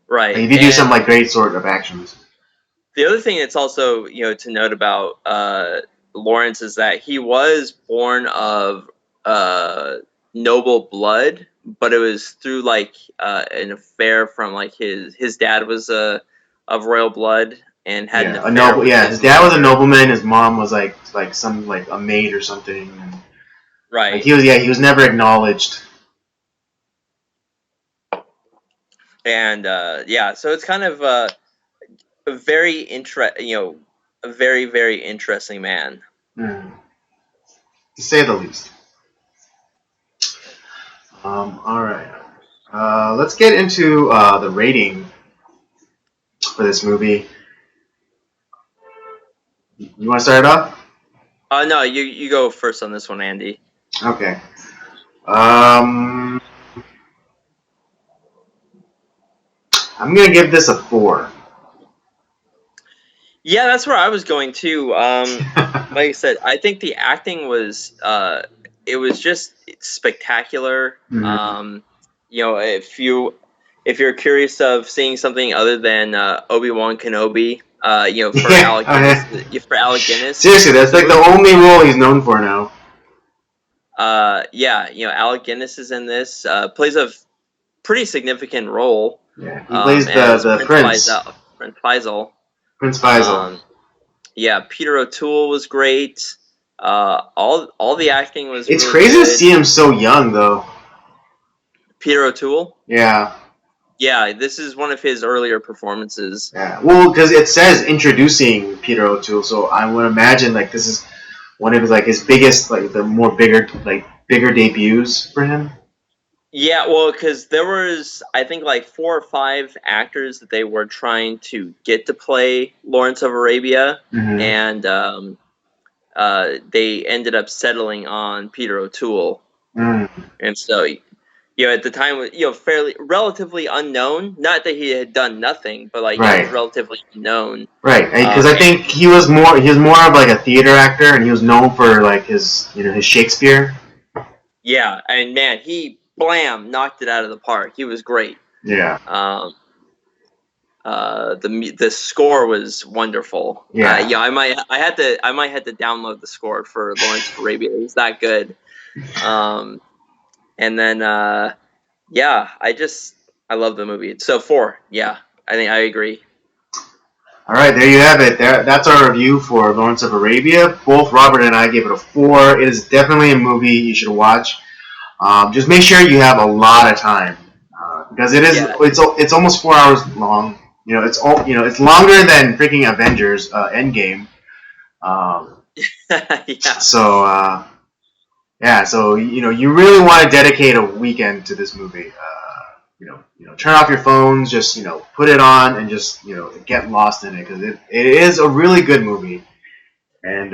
right?
if you do some
And
like great sort of actions.
the other thing that's also to note about Lawrence is that he was born of uh, noble blood, but it was through like an affair from like his dad was of royal blood and had an
Yeah, a
affair
noble.
with
Yeah, his
his
dad was a
mother.
nobleman. His mom was like some like a maid or something. And, like
Right.
he was never acknowledged.
And yeah, so it's kind of a very a very very interesting man.
Mm, to say the least. All right. Let's get into the rating for this movie. You want to start it off?
No, you go first on this one, Andy.
Okay. Um, I'm gonna give this a 4.
Yeah, that's where I was going too. Like I said, I think the acting was it was just spectacular.
Mhm.
If you're curious of seeing something other than Obi-Wan Kenobi,
Yeah. Oh,
For Alec
yeah.
Guinness,
Seriously, that's
the
like the
movie.
only role he's known for now.
Yeah, Alec Guinness is in this. Plays a pretty significant role
Yeah, he plays the
as
the prince,
Prince Faisal.
Prince Faisal.
Um, yeah, Peter O'Toole was great. All the acting was
It's
really
crazy to
good.
see him so young, though.
Peter O'Toole.
Yeah,
Yeah, this is one of his earlier performances.
yeah. Well, because it says introducing Peter O'Toole, so I would imagine like this is one of his biggest, like the more bigger debuts for him.
Yeah, well, because there was I think like 4 or 5 actors that they were trying to get to play Lawrence of Arabia,
Mm-hmm.
and they ended up settling on Peter O'Toole,
Mm.
and so at the time, fairly relatively unknown. Not that he had done nothing, but like he was
Right,
relatively unknown.
right. Because I
And
think he was more of like a theater actor, and he was known for like his Shakespeare.
yeah, and man, he knocked it out of the park. He was great.
Yeah,
Um, the score was wonderful.
yeah.
I might have to download the score for Lawrence of Arabia. It was that good. Um, and then yeah, I love the movie. So 4, yeah, I think I agree.
All right, there you have it. That's our review for Lawrence of Arabia. Both Robert and I gave it a 4. It is definitely a movie you should watch. Just make sure you have a lot of time because
Yeah,
it's almost 4 hours long. It's longer than freaking Avengers Endgame. Um,
yeah.
so yeah, so you really want to dedicate a weekend to this movie. Turn off your phones, just put it on and just get lost in it because it is a really good movie. And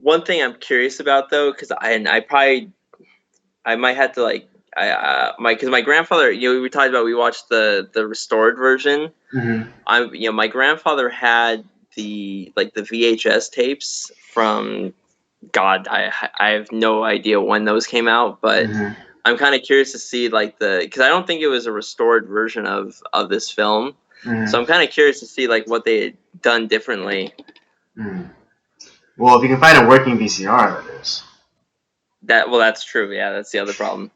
One thing I'm curious about though, because I might have to like I my because my grandfather, we talked about we watched the restored version.
mhm.
My grandfather had the VHS tapes from God. I have no idea when those came out, but
Mhm.
I'm kind of curious to see like because I don't think it was a restored version of this film, so
Mhm.
I'm kind of curious to see like what they had done differently.
Mhm. Well, if you can find a working VCR, that is.
That's true. Yeah, that's the other problem.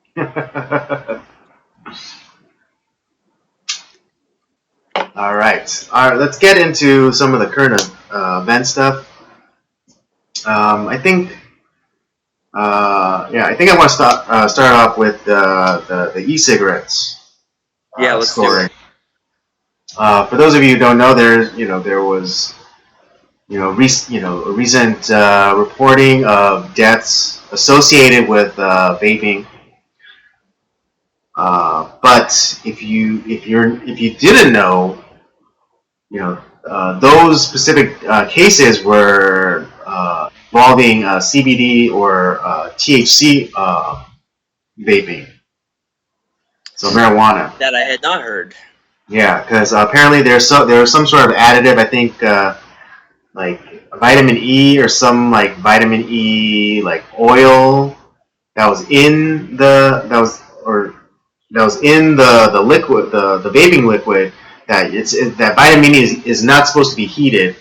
All right. All right. Let's get into some of the current event stuff. I think. I think I want to start off with the e-cigarettes
Yeah, let's do
story.
it.
For those of you who don't know, there was a recent reporting of deaths associated with vaping. But if you didn't know, those specific cases were involving CBD or THC vaping, so marijuana.
That I had not heard.
Yeah, because apparently there was some sort of additive. I think like vitamin E or some like vitamin E like oil that was in the liquid, the vaping liquid, that vitamin E is not supposed to be heated,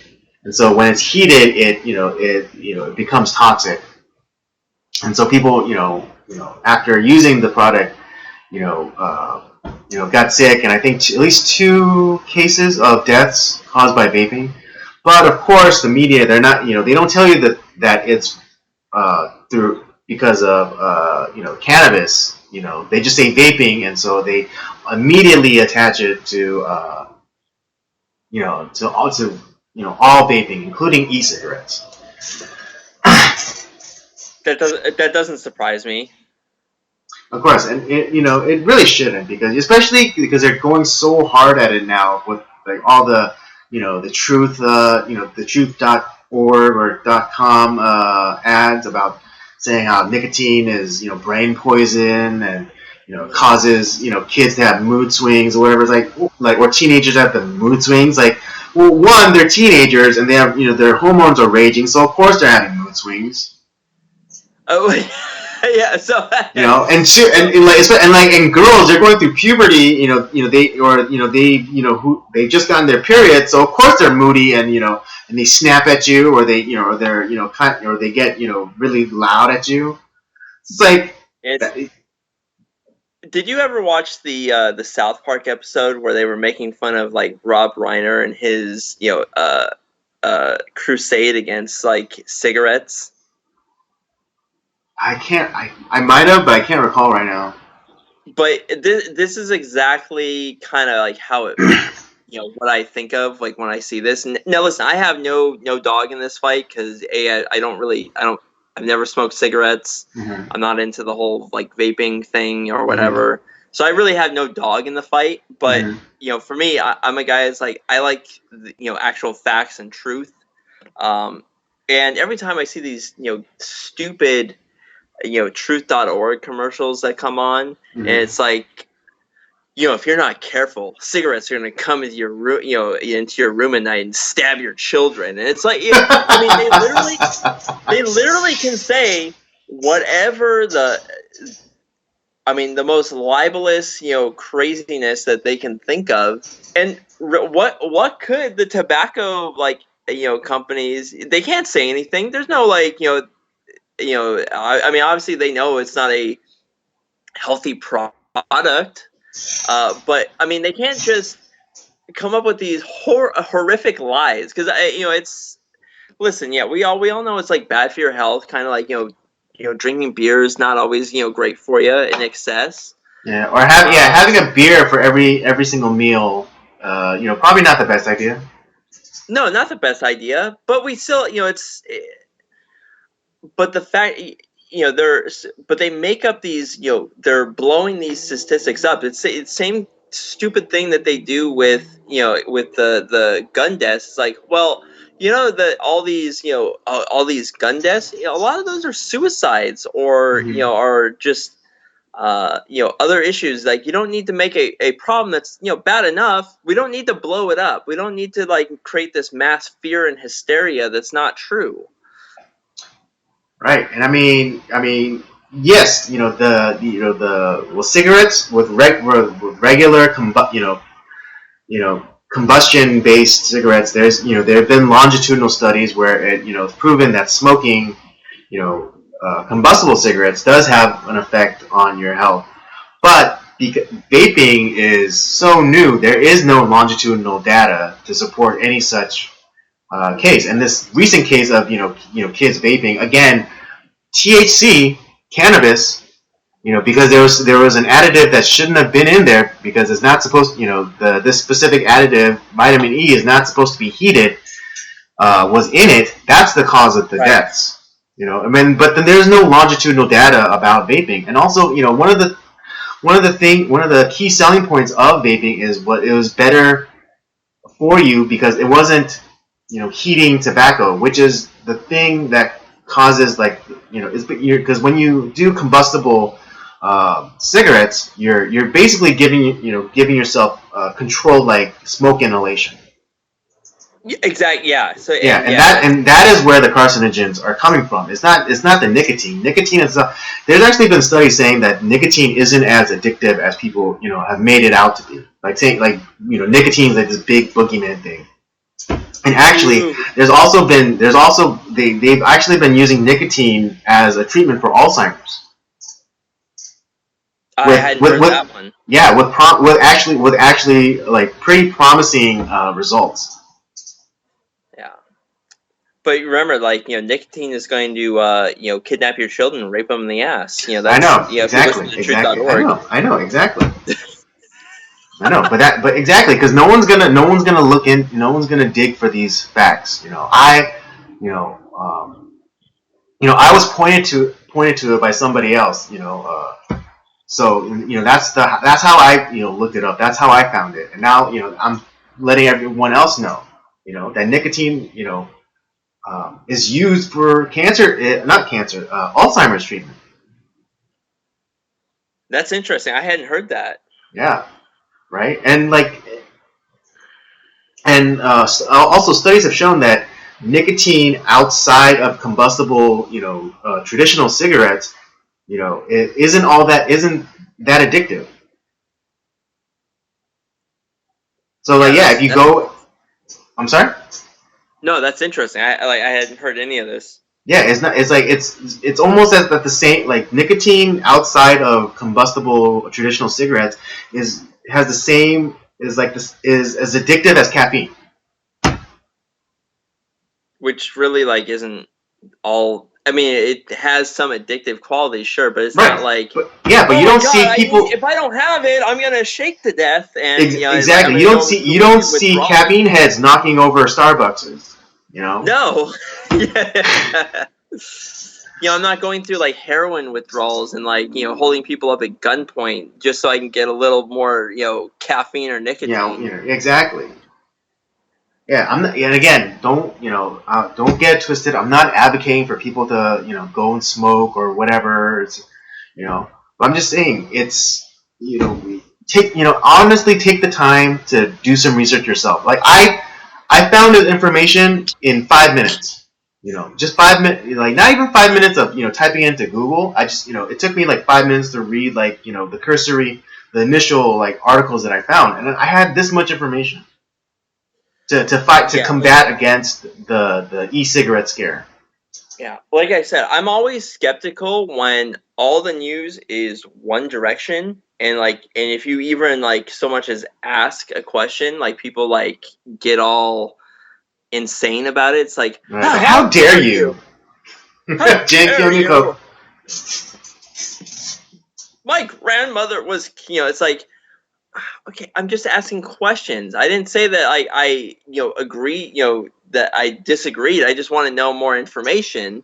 and so when it's heated, it becomes toxic, and so people after using the product, got sick, and I think at least 2 cases of deaths caused by vaping. But of course, the media, they don't tell you that it's through because of cannabis. They just say vaping, and so they immediately attach it to all vaping, including e-cigarettes.
That doesn't surprise me.
Of course, and it really shouldn't, because especially because they're going so hard at it now with like all the the truth the truth.org or .com ads about saying how nicotine is brain poison, and causes kids to have mood swings or whatever. It's like or teenagers have the mood swings. Like, well, one, they're teenagers and they have their hormones are raging, so of course they're having mood swings.
Oh, yeah. So
and girls, they're going through puberty. They've just gotten their period, so of course they're moody, and and they snap at you, or or they get really loud at you. It's like.
Did you ever watch the South Park episode where they were making fun of like Rob Reiner and his crusade against like cigarettes?
I can't. I might have, but I can't recall right now.
But this is exactly kind of like how it, what I think of like when I see this. Now, listen, I have no dog in this fight because I've never smoked cigarettes.
Mm-hmm.
I'm not into the whole like vaping thing or whatever. Mm-hmm. So I really have no dog in the fight. But for me, I'm a guy that's like I like actual facts and truth. And every time I see these stupid truth.org commercials that come on, and it's like, if you're not careful, cigarettes are going to come into your room, into your room at night and stab your children. And it's like, they literally can say whatever the most libelous, craziness that they can think of. And what could the tobacco companies? They can't say anything. There's no obviously they know it's not a healthy product, but they can't just come up with these horrific lies, because it's listen, yeah, we all know it's like bad for your health, kind of like drinking beer is not always great for you in excess.
Yeah, or having a beer for every single meal, probably not the best idea.
No, not the best idea, but we still but the fact, but they make up these, they're blowing these statistics up. It's the same stupid thing that they do with the gun deaths. It's like, well, all these gun deaths, a lot of those are suicides, or are just other issues. Like, you don't need to make a problem that's bad enough. We don't need to blow it up. We don't need to create this mass fear and hysteria that's not true.
Right, and I mean, yes, cigarettes with regular combustion-based cigarettes. There have been longitudinal studies where it's proven that smoking, combustible cigarettes does have an effect on your health. But because vaping is so new, there is no longitudinal data to support any such case. And this recent case of kids vaping again, THC, cannabis, because there was an additive that shouldn't have been in there because it's not supposed, this specific additive, vitamin E, is not supposed to be heated, was in it. That's the cause of the deaths. But then there's no longitudinal data about vaping, and also, one of the key selling points of vaping is what it was better for you because it wasn't, heating tobacco, which is the thing that causes is because when you do combustible cigarettes, you're basically giving yourself controlled smoke inhalation.
Exactly. Yeah. So
and that is where the carcinogens are coming from. It's not the nicotine. Nicotine is there's actually been studies saying that nicotine isn't as addictive as people have made it out to be. Nicotine is this big boogeyman thing. And actually, they've actually been using nicotine as a treatment for Alzheimer's.
I hadn't heard that one.
Yeah, with actually pretty promising results.
But remember, nicotine is going to, kidnap your children and rape them in the ass. That's,
I know, exactly. I know, exactly. I know, but exactly, because no one's gonna dig for these facts. I was pointed to it by somebody else. So that's how I looked it up. That's how I found it, and now I'm letting everyone else know. That nicotine is used for Alzheimer's treatment.
That's interesting. I hadn't heard that.
Yeah, right. And also studies have shown that nicotine outside of combustible, traditional cigarettes, it isn't that addictive. So if you go, I'm sorry.
No, that's interesting. I hadn't heard any of this.
Yeah, it's not. It's it's almost as that the same nicotine outside of combustible traditional cigarettes has the same is as addictive as caffeine.
Which really isn't all. I mean, it has some addictive qualities, sure, but it's not
but you don't see people.
If I don't have it, I'm gonna shake to death. And
exactly, you don't see caffeine heads knocking over Starbucks.
No. I'm not going through heroin withdrawals and holding people up at gunpoint just so I can get a little more caffeine or nicotine.
Yeah, exactly. Yeah, I'm not, and again, don't get it twisted. I'm not advocating for people to go and smoke or whatever. It's but I'm just saying it's honestly take the time to do some research yourself. I found this information in 5 minutes. Just 5 minutes, not even 5 minutes of typing into Google. I just it took me 5 minutes to read the initial articles that I found, and I had this much information to combat against the e-cigarette scare.
Yeah, like I said, I'm always skeptical when all the news is one direction, and if you even so much as ask a question, people get all insane about it. It's
how dare you?
How dare you? My grandmother was, it's okay, I'm just asking questions. I didn't say that I agree, that I disagreed. I just want to know more information.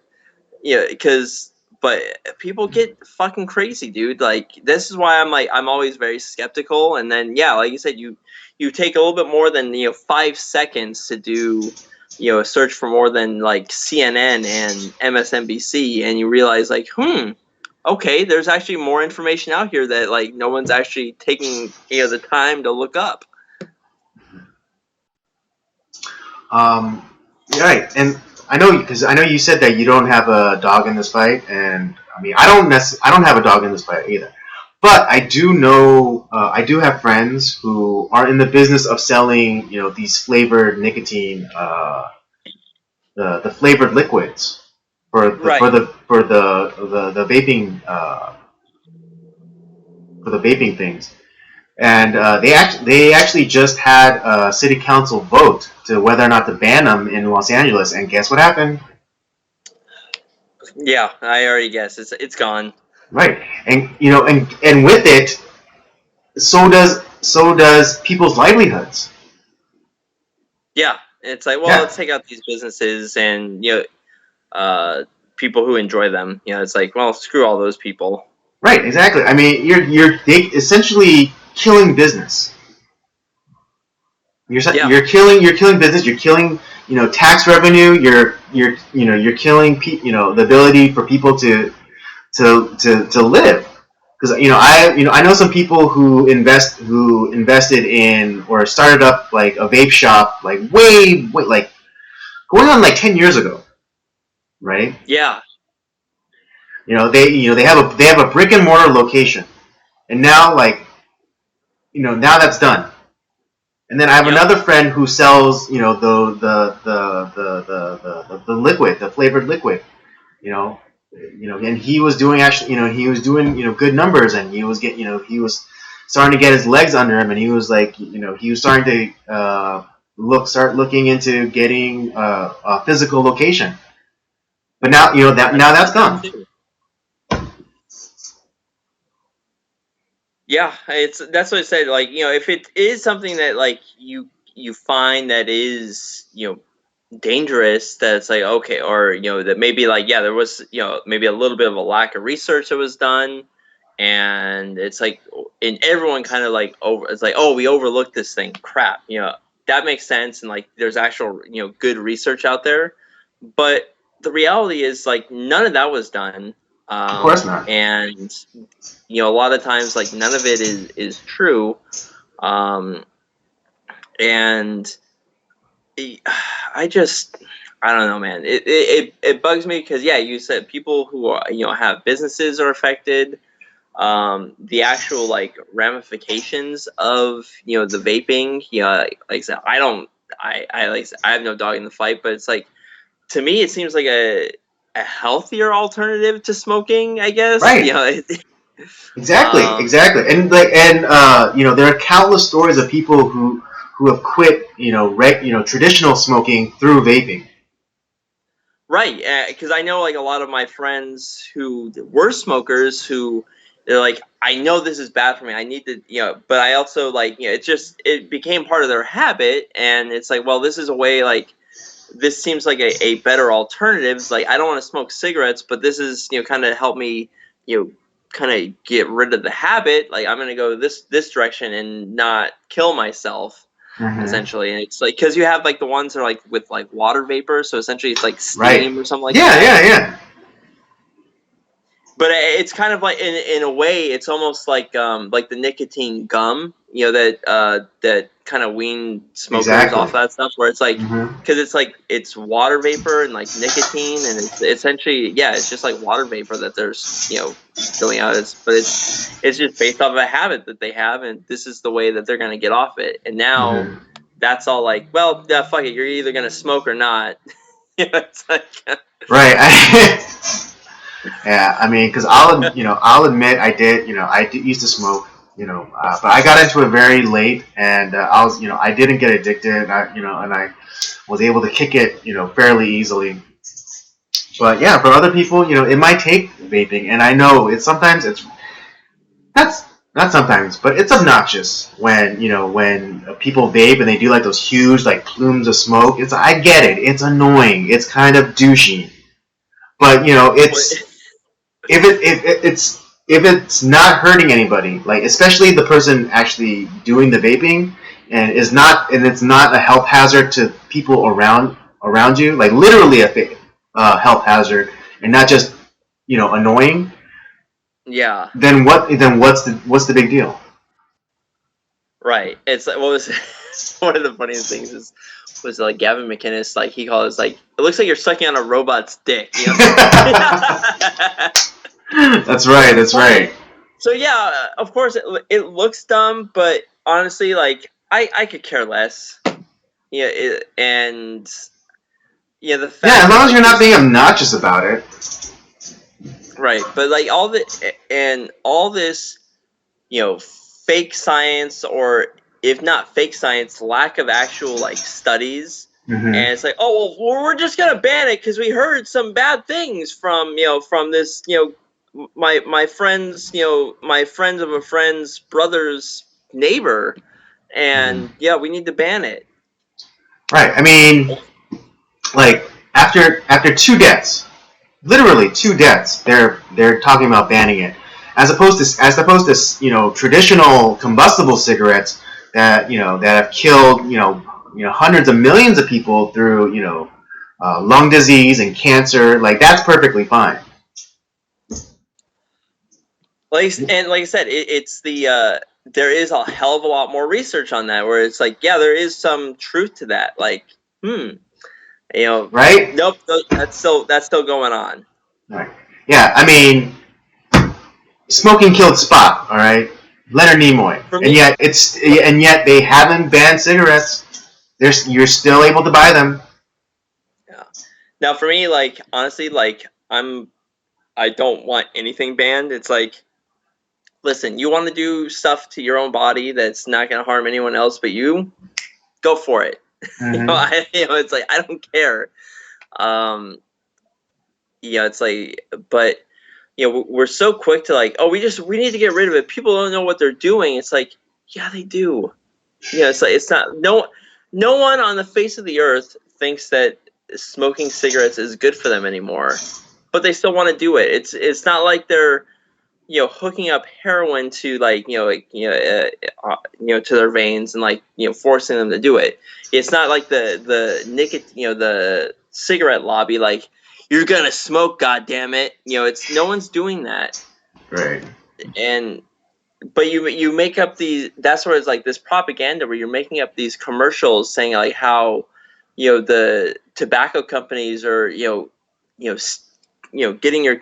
But people get fucking crazy, dude. This is why I'm always very skeptical. And then like you said, you take a little bit more than 5 seconds to do a search for more than CNN and MSNBC, and you realize okay, there's actually more information out here that no one's actually taking the time to look up.
Right, and I know you said that you don't have a dog in this fight, and I mean I don't have a dog in this fight either. But I do know I do have friends who are in the business of selling these flavored nicotine, the flavored liquids for the vaping for the vaping things. And they actually just had a city council vote to whether or not to ban them in Los Angeles. And guess what happened?
Yeah, I already guessed. It's gone.
Right, and and with it, so does people's livelihoods.
Yeah, it's like, well,
Yeah,
let's take out these businesses and people who enjoy them. It's like, well, screw all those people.
right, exactly. I mean, you're essentially killing business.
Yeah,
You're killing business. You're killing tax revenue. You're killing the ability for people to live. Because I know some people who invested in or started up like a vape shop like way like going on like 10 years ago, right?
yeah,
They have a brick and mortar location, and now now that's done. And then I have
yep,
another friend who sells the liquid, the flavored liquid, you know, and he was doing good numbers, and he was starting to get his legs under him, and he was like he was starting to start looking into getting a physical location. But now now that's gone.
too. Yeah, that's what I said. Like, if it is something that like you find that is dangerous, that it's like, okay, or that maybe like, yeah, there was maybe a little bit of a lack of research that was done, and it's like, and everyone kind of like it's like, oh, we overlooked this thing, crap, that makes sense, and like there's actual good research out there, but the reality is like none of that was done,
Of course not.
and a lot of times like none of it is true, um, and I don't know, man. It bugs me because, yeah, you said people who are have businesses are affected. The actual like ramifications of the vaping. Like I said, I have no dog in the fight, but it's like, to me it seems like a healthier alternative to smoking, I guess.
Right. Exactly,
Um,
exactly, there are countless stories of people who have quit, traditional smoking through vaping.
Right, because I know like a lot of my friends who were smokers who they're like, I know this is bad for me. I need to, but I also like, it became part of their habit, and it's like, well, this is a way like this seems like a better alternative. It's like, I don't want to smoke cigarettes, but this is kind of help me kind of get rid of the habit. Like, I'm gonna go this direction and not kill myself,
Mm-hmm.
essentially. And it's like, because you have like the ones that are like with like water vapor, so essentially it's like
Right.
steam or something like
Yeah,
that.
yeah, yeah.
But it's kind of like, in a way, it's almost like the nicotine gum, that kind of wean smokers
Exactly.
off that stuff, where it's like,
Mm-hmm.
because it's like it's water vapor and like nicotine, and it's essentially, yeah, it's just like water vapor that there's spilling out. But it's just based off of a habit that they have, and this is the way that they're gonna get off it. And now
Mm-hmm.
that's all like, well, yeah, fuck it, you're either gonna smoke or not. It's like,
Right. Yeah. I mean, because I'll admit I used to smoke. But I got into it very late, and I didn't get addicted. And I was able to kick it, fairly easily. But yeah, for other people, it might take vaping, and I know it's that's not sometimes, but it's obnoxious when people vape and they do like those huge like plumes of smoke. I get it, it's annoying, it's kind of douchey, but if it's not hurting anybody, like especially the person actually doing the vaping, and it's not a health hazard to people around you, like literally health hazard, and not just annoying.
yeah.
Then what's the big deal?
Right. It's like, what was one of the funniest things was like Gavin McInnes, like he called it, like, it looks like you're sucking on a robot's dick.
That's right. That's right.
So yeah, of course it looks dumb, but honestly, like I could care less. And the
Yeah,
fact
as
that
long as
like
you're not
this,
being obnoxious about it.
right, but like all this fake science, or if not fake science, lack of actual like studies.
Mm-hmm.
And it's like, oh well, we're just gonna ban it because we heard some bad things from from this my friends my friends of a friend's brother's neighbor, and we need to ban it.
Right. I mean, like after 2 deaths, literally 2 deaths, they're talking about banning it, as opposed to traditional combustible cigarettes that that have killed hundreds of millions of people through lung disease and cancer. Like, that's perfectly fine.
Like I said, it's the there is a hell of a lot more research on that, where it's like, there is some truth to that. Like,
Right?
nope, that's still going on.
Right. Yeah, I mean, smoking killed Spock. All right, Leonard Nimoy, and yet they haven't banned cigarettes. You're still able to buy them.
Yeah. Now, for me, like, honestly, like, I don't want anything banned. It's like, listen, you want to do stuff to your own body that's not going to harm anyone else but you, go for it.
Mm-hmm.
It's like, I don't care. It's like, but we're so quick to like, oh, we need to get rid of it. People don't know what they're doing. It's like, yeah, they do. It's like, it's not, no one on the face of the earth thinks that smoking cigarettes is good for them anymore, but they still want to do it. It's not like they're hooking up heroin to like to their veins and like forcing them to do it. It's not like the nicotine, the cigarette lobby, like, you're gonna smoke, goddamn it. It's no one's doing that.
Right.
And but you make up these. That's where it's like this propaganda where you're making up these commercials saying like how the tobacco companies are getting your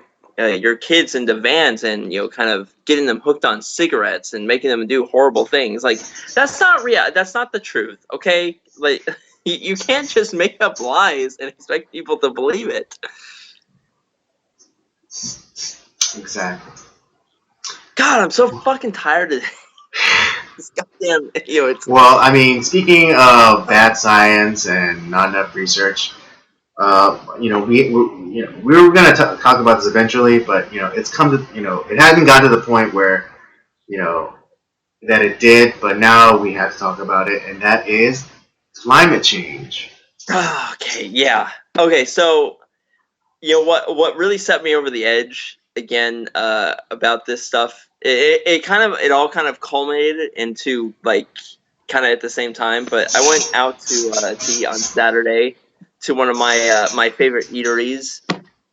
kids into vans and kind of getting them hooked on cigarettes and making them do horrible things. Like, that's not real. That's not the truth. Okay, like, you can't just make up lies and expect people to believe it.
Exactly.
God, I'm so fucking tired of this goddamn.
Well, I mean, speaking of bad science and not enough research, we were going to talk about this eventually, but it's come to it hasn't gotten to the point where that it did, but now we have to talk about it, and that is climate change.
Okay, yeah. Okay, so what really set me over the edge again about this stuff. It all kind of culminated into like kind of at the same time. But I went out to eat on Saturday to one of my favorite eateries,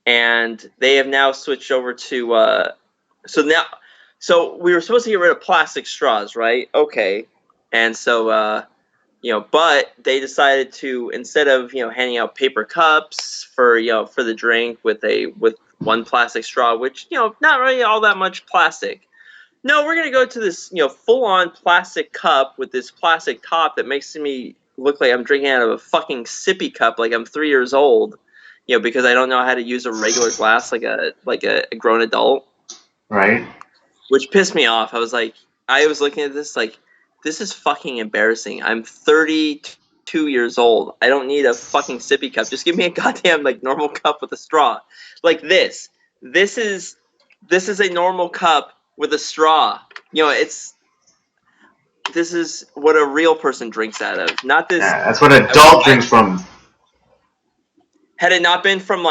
and they have now switched over to so we were supposed to get rid of plastic straws, right? Okay, and so but they decided to, instead of handing out paper cups for for the drink with one plastic straw, which not really all that much plastic. No, we're gonna go to this full on plastic cup with this plastic top that makes me look like I'm drinking out of a fucking sippy cup, like I'm 3 years old. Because I don't know how to use a regular glass like a grown adult.
Right.
Which pissed me off. I was looking at this like, this is fucking embarrassing. I'm 32 years old. I don't need a fucking sippy cup. Just give me a goddamn like normal cup with a straw. Like this. This is a normal cup with a straw. This is what a real person drinks out of. Not this.
Yeah, that's what an adult drinks from.
Had it not been from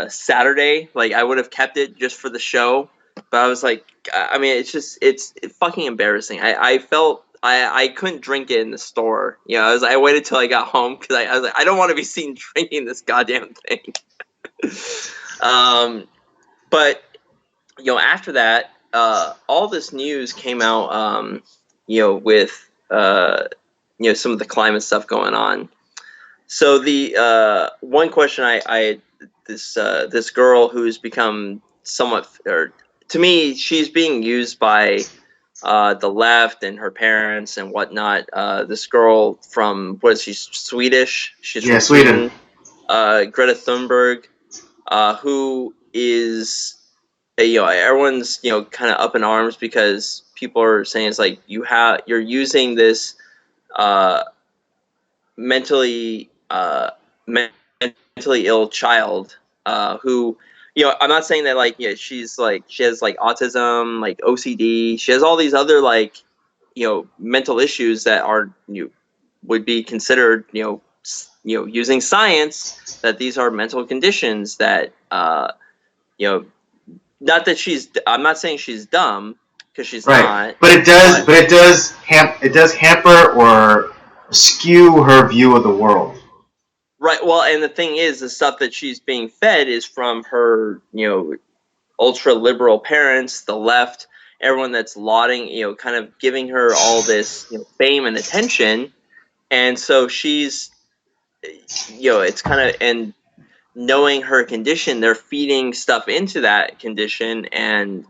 Saturday, like, I would have kept it just for the show. But I was like, I mean, it's fucking embarrassing. I felt I couldn't drink it in the store. I waited till I got home because I was like, I don't want to be seen drinking this goddamn thing. But after that, all this news came out. With some of the climate stuff going on. So the one question this girl who's become somewhat, or to me, she's being used by the left and her parents and whatnot. This girl from, what is she, Swedish? She's from
Sweden.
Greta Thunberg, who is everyone's kind of up in arms because people are saying it's like you're using this uh, mentally mentally ill child who I'm not saying that like she's like she has like autism, like OCD, she has all these other like mental issues that are would be considered using science, that these are mental conditions that not that I'm not saying she's dumb, because she's
Right,
not.
but it does hamper or skew her view of the world.
Right. Well, and the thing is, the stuff that she's being fed is from her, ultra liberal parents, the left, everyone that's lauding, kind of giving her all this fame and attention, and so she's, it's kind of, and knowing her condition, they're feeding stuff into that condition, and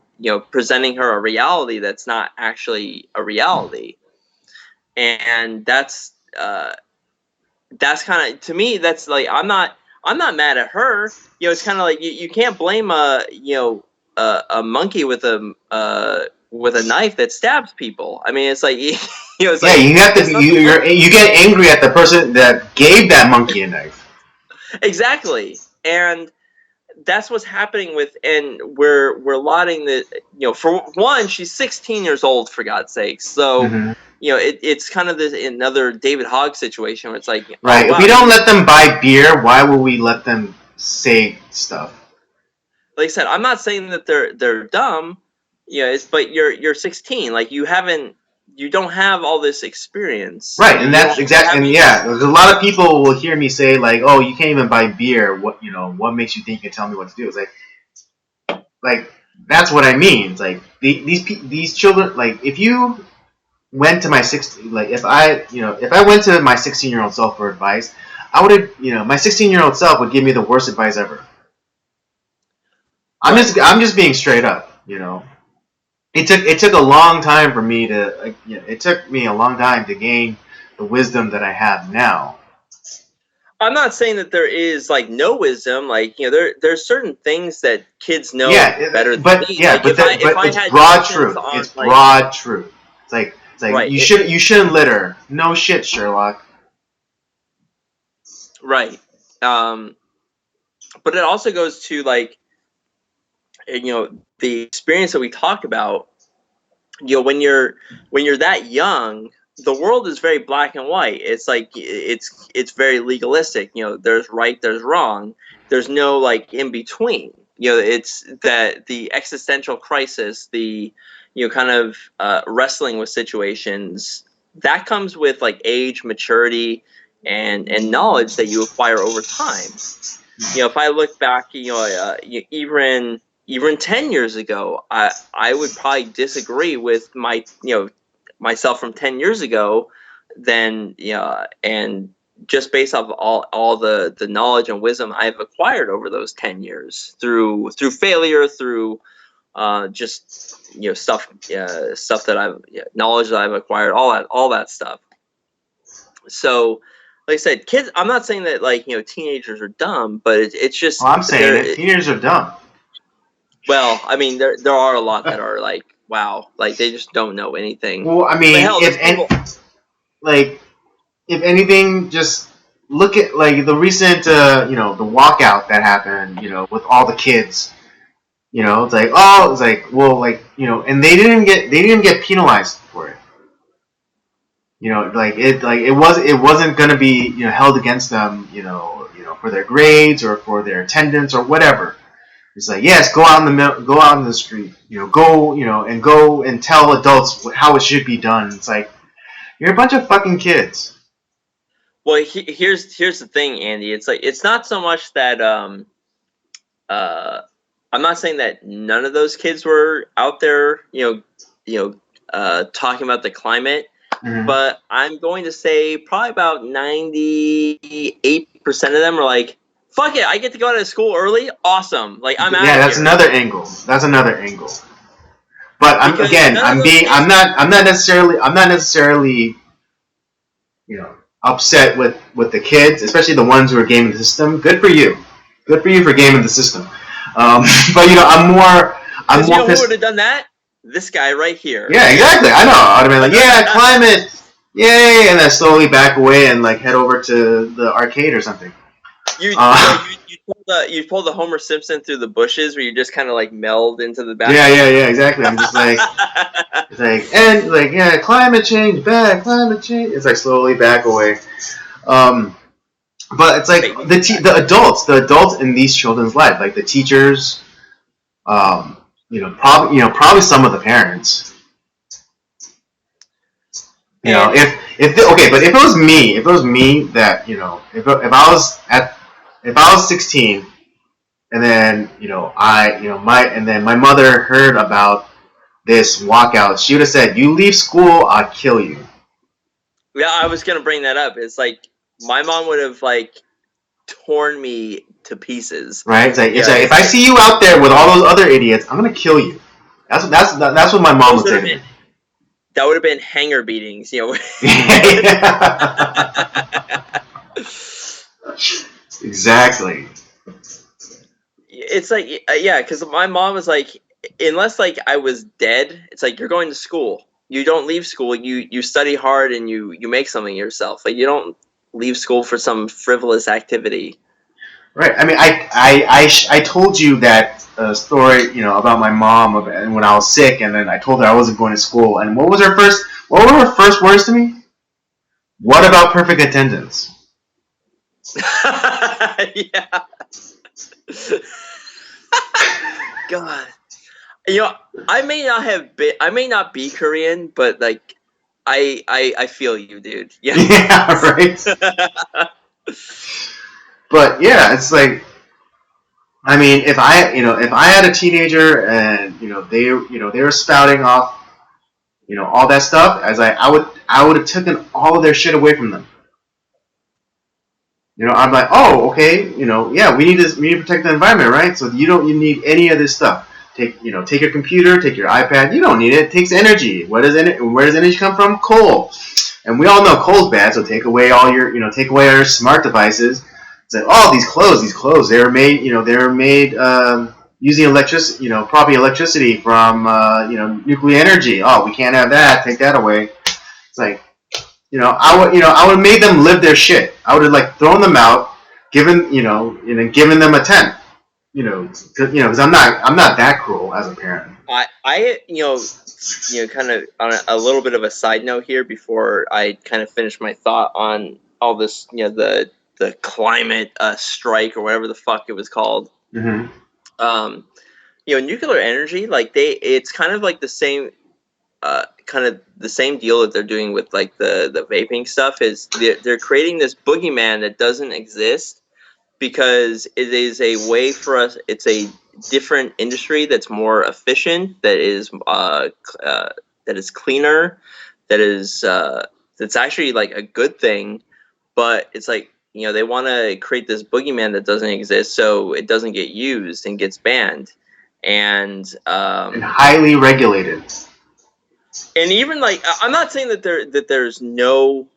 presenting her a reality that's not actually a reality, and that's kind of, to me, that's like, I'm not mad at her. It's kind of like you can't blame a monkey with a knife that stabs people. I mean, it's like it's like,
you have to you get angry at the person that gave that monkey a knife.
Exactly, and that's what's happening with, and we're lauding the, for one, she's 16 years old, for God's sakes. So it's kind of this another David Hogg situation where it's like,
right,
wow,
if we don't let them buy beer, why will we let them say stuff?
Like I said, I'm not saying that they're dumb, but you're 16, like you don't have all this experience,
right? And that's exactly, and yeah, a lot of people will hear me say like, oh, you can't even buy beer, what makes you think you can tell me what to do? It's like that's what I mean. It's like these children, like if you went to my 16, like if I went to my 16-year-old self for advice, I would have, my 16-year-old self would give me the worst advice ever. I'm just being straight up, It took a long time for me to, it took me a long time to gain the wisdom that I have now.
I'm not saying that there is like no wisdom, like there's certain things that kids know better than me.
Yeah,
like,
but it's broad truth. It's broad truth. It's like right, you shouldn't litter. No shit, Sherlock.
Right. But it also goes to like, the experience that we talk about. When you're that young, the world is very black and white. It's like it's very legalistic. There's right, there's wrong. There's no like in between. It's that the existential crisis, the kind of wrestling with situations, that comes with like age, maturity, and knowledge that you acquire over time. If I look back, even 10 years ago, I would probably disagree with my myself from 10 years ago, then and just based off all the knowledge and wisdom I've acquired over those 10 years through failure, through just stuff that I've knowledge that I've acquired, all that stuff. So like I said, kids, I'm not saying that like teenagers are dumb, but it's just,
well, I'm saying teenagers are dumb.
Well, I mean, there are a lot that are like, wow, like they just don't know anything.
Well, I mean, if anything, just look at like the recent, the walkout that happened, with all the kids. It's like, oh, it's like, well, like, and they didn't get penalized for it. It wasn't gonna be held against them, for their grades or for their attendance or whatever. It's like, yes, go out in the street, go and tell adults how it should be done. It's like, you're a bunch of fucking kids.
Well, here's the thing, Andy. It's like, it's not so much that I'm not saying that none of those kids were out there, talking about the climate, but I'm going to say probably about 98% of them are like, fuck it, I get to go out of school early. Awesome. Like, I'm out.
Yeah, that's another angle. But I'm not necessarily upset with the kids, especially the ones who are gaming the system. Good for you for gaming the system. But I'm
Because you
more
know who would
pissed.
have done that? This guy right here.
Yeah, exactly. I know. I'd have been like, yeah, climate, yay, and then slowly back away and like head over to the arcade or something.
You
Uh,
you pull the Homer Simpson through the bushes where you just kind of like meld into the
yeah, exactly. I'm just like, it's like, and like, yeah, climate change, bad, climate change. It's like slowly back away. Um, but it's like the adults in these children's life, like the teachers, probably some of the parents.
And
But if it was me that if I was 16 and then my mother heard about this walkout, she would have said, "You leave school, I'll kill you."
yeah, I was gonna bring that up. It's like my mom would have like torn me to pieces.
Right? It's like if I see you out there with all those other idiots, I'm gonna kill you. That's what my mom would say to me.
That would have been hanger beatings, you know.
Exactly.
It's like yeah, because my mom was like, unless like I was dead, it's like you're going to school. You don't leave school. You study hard and you make something of yourself. Like you don't leave school for some frivolous activity.
Right. I mean, I told you that story, about my mom when I was sick, and then I told her I wasn't going to school. And what were her first words to me? What about perfect attendance?
Yeah. God. I may not be Korean, but like I feel you, dude. Yeah.
Yeah, right. But yeah, it's like, I mean, if I had a teenager and they were spouting off all that stuff, I would have taken all of their shit away from them. I'm like, oh, okay, yeah, we need to protect the environment, right? So you need any of this stuff. Take your computer, take your iPad. You don't need it. It takes energy. Where does energy come from? Coal. And we all know coal's bad. So take away all take away our smart devices. It's like, oh, these clothes, they were made, using probably electricity from, nuclear energy. Oh, we can't have that. Take that away. It's like, I would have made them live their shit. I would have like thrown them out, given them a tent. Because I'm not that cruel as a parent.
I kind of on a little bit of a side note here before I kind of finish my thought on all this, the climate strike or whatever the fuck it was called.
Mm-hmm.
Nuclear energy, like it's kind of like the same. Kind of the same deal that they're doing with like the vaping stuff is they're creating this boogeyman that doesn't exist because it is a way for us. It's a different industry that's more efficient, that is cleaner, that's actually like a good thing. But it's like they want to create this boogeyman that doesn't exist, so it doesn't get used and gets banned, and
highly regulated.
And even like I'm not saying that there's no,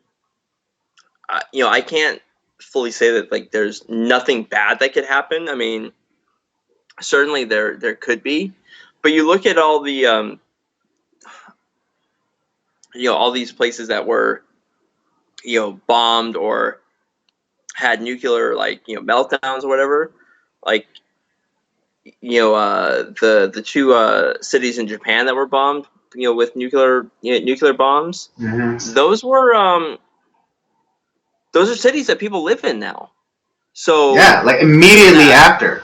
I can't fully say that like there's nothing bad that could happen. I mean, certainly there could be, but you look at all the all these places that were bombed or had nuclear like meltdowns or whatever, like the two cities in Japan that were bombed with nuclear bombs.
Mm-hmm.
Those are cities that people live in now. So
yeah, like immediately after.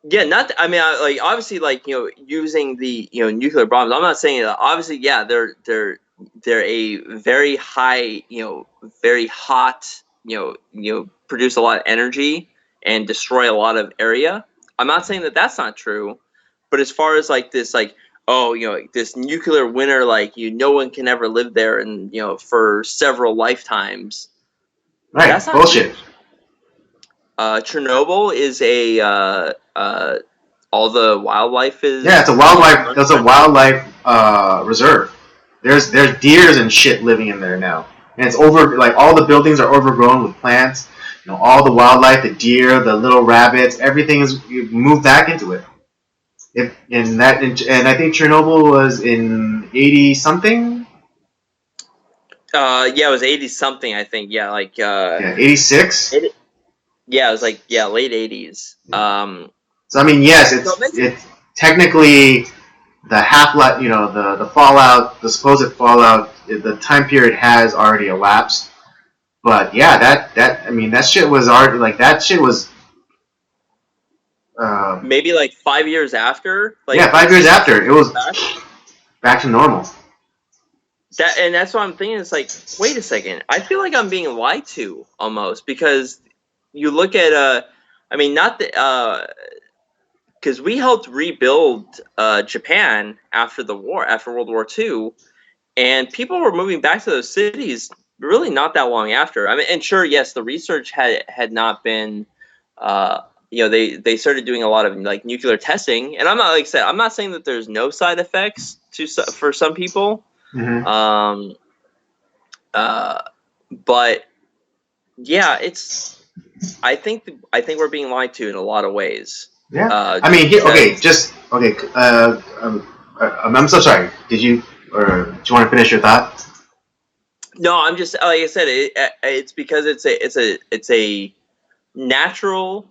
Yeah, not. I mean, like obviously, like using the nuclear bombs. I'm not saying that. Obviously, yeah, they're a very high, very hot, produce a lot of energy and destroy a lot of area. I'm not saying that that's not true, but as far as like this, like this nuclear winter, like no one can ever live there, and for several lifetimes.
Right, that's not bullshit. True.
Chernobyl is all the wildlife is.
Yeah, it's a wildlife. That's a wildlife reserve. There's deers and shit living in there now, and it's all the buildings are overgrown with plants. All the wildlife, the deer, the little rabbits, everything is moved back into it. If in that, and I think Chernobyl was in 80 something.
Yeah, it was 80 something, I think. Yeah, like
Yeah, 86.
yeah, it was like late 80s.
So I mean, yes,
So it
it's technically the half life. You know, the fallout, the supposed fallout. The time period has already elapsed. But yeah, that I mean, that shit was already like that shit was.
maybe like 5 years after,
Yeah,
like
5 years
six
after, it was
back.
back to normal.
That's what I'm thinking. It's like, wait a second. I feel like I'm being lied to almost, because you look at I mean, not the because we helped rebuild Japan after the war, after World War II, and people were moving back to those cities really not that long after. I mean, and sure, yes, the research had not been, uh, they started doing a lot of like nuclear testing, and I'm not, like I said, I'm not saying that there's no side effects for some people,
Mm-hmm.
um, uh, but yeah, I think we're being lied to in a lot of ways.
Yeah, I
Just
mean, here, okay,
because.
just okay. I'm so sorry. Did you or do you want to finish your thought?
No, I'm just, like I said, it's because it's a natural,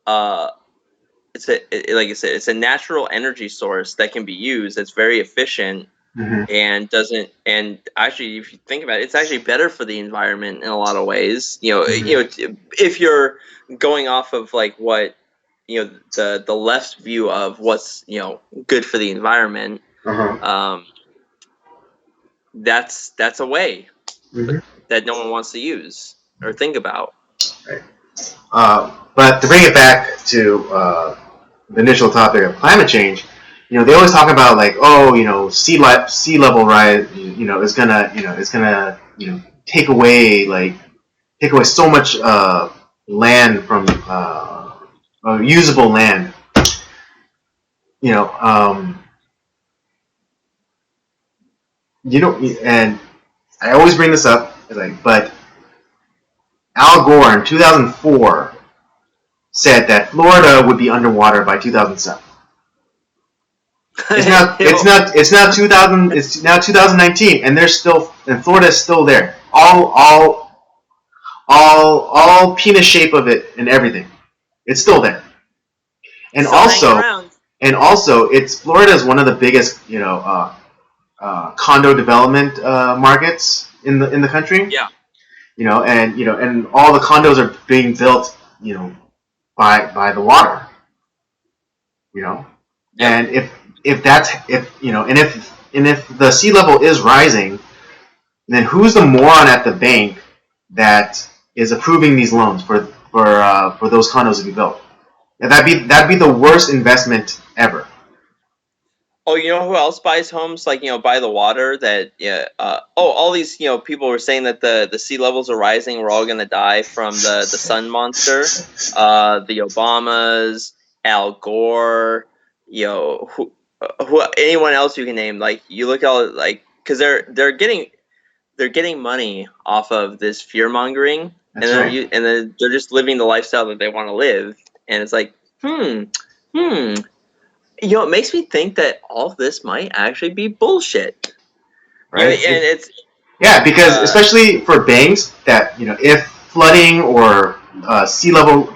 uh like I said, it's a natural energy source that can be used. It's very efficient,
Mm-hmm.
and doesn't, and actually, if you think about it, it's actually better for the environment in a lot of ways.
Mm-hmm.
If you're going off of like what, the left's view of what's, good for the environment,
Uh-huh.
um, that's a way, but
Mm-hmm.
that no one wants to use or think about.
Right. But to bring it back to the initial topic of climate change, they always talk about like, oh, sea level rise, is gonna, take away so much land from usable land. You know, um, and I always bring this up, but Al Gore in 2004 said that Florida would be underwater by 2007. It's now 2000. It's now 2019, and Florida is still there. All penis shape of it and everything. It's still there. And
Still hanging
also,
around.
it's Florida is one of the biggest, condo development markets in the country.
Yeah.
And all the condos are being built, by the water. You know,
Yep.
and if that's if you know, and if the sea level is rising, then who's the moron at the bank that is approving these loans for those condos to be built? And that'd be the worst investment ever.
Oh, you know who else buys homes like, by the water? That, yeah. All these, people were saying that the sea levels are rising. We're all gonna die from the sun monster. The Obamas, Al Gore, who anyone else you can name. Like, you look at all, like, because they're getting money off of this fear mongering, and
That's right.
then they're just living the lifestyle that they want to live, and it's like, hmm. It makes me think that all of this might actually be bullshit.
Right.
And it's
Yeah, because
uh,
especially for banks that if flooding or sea level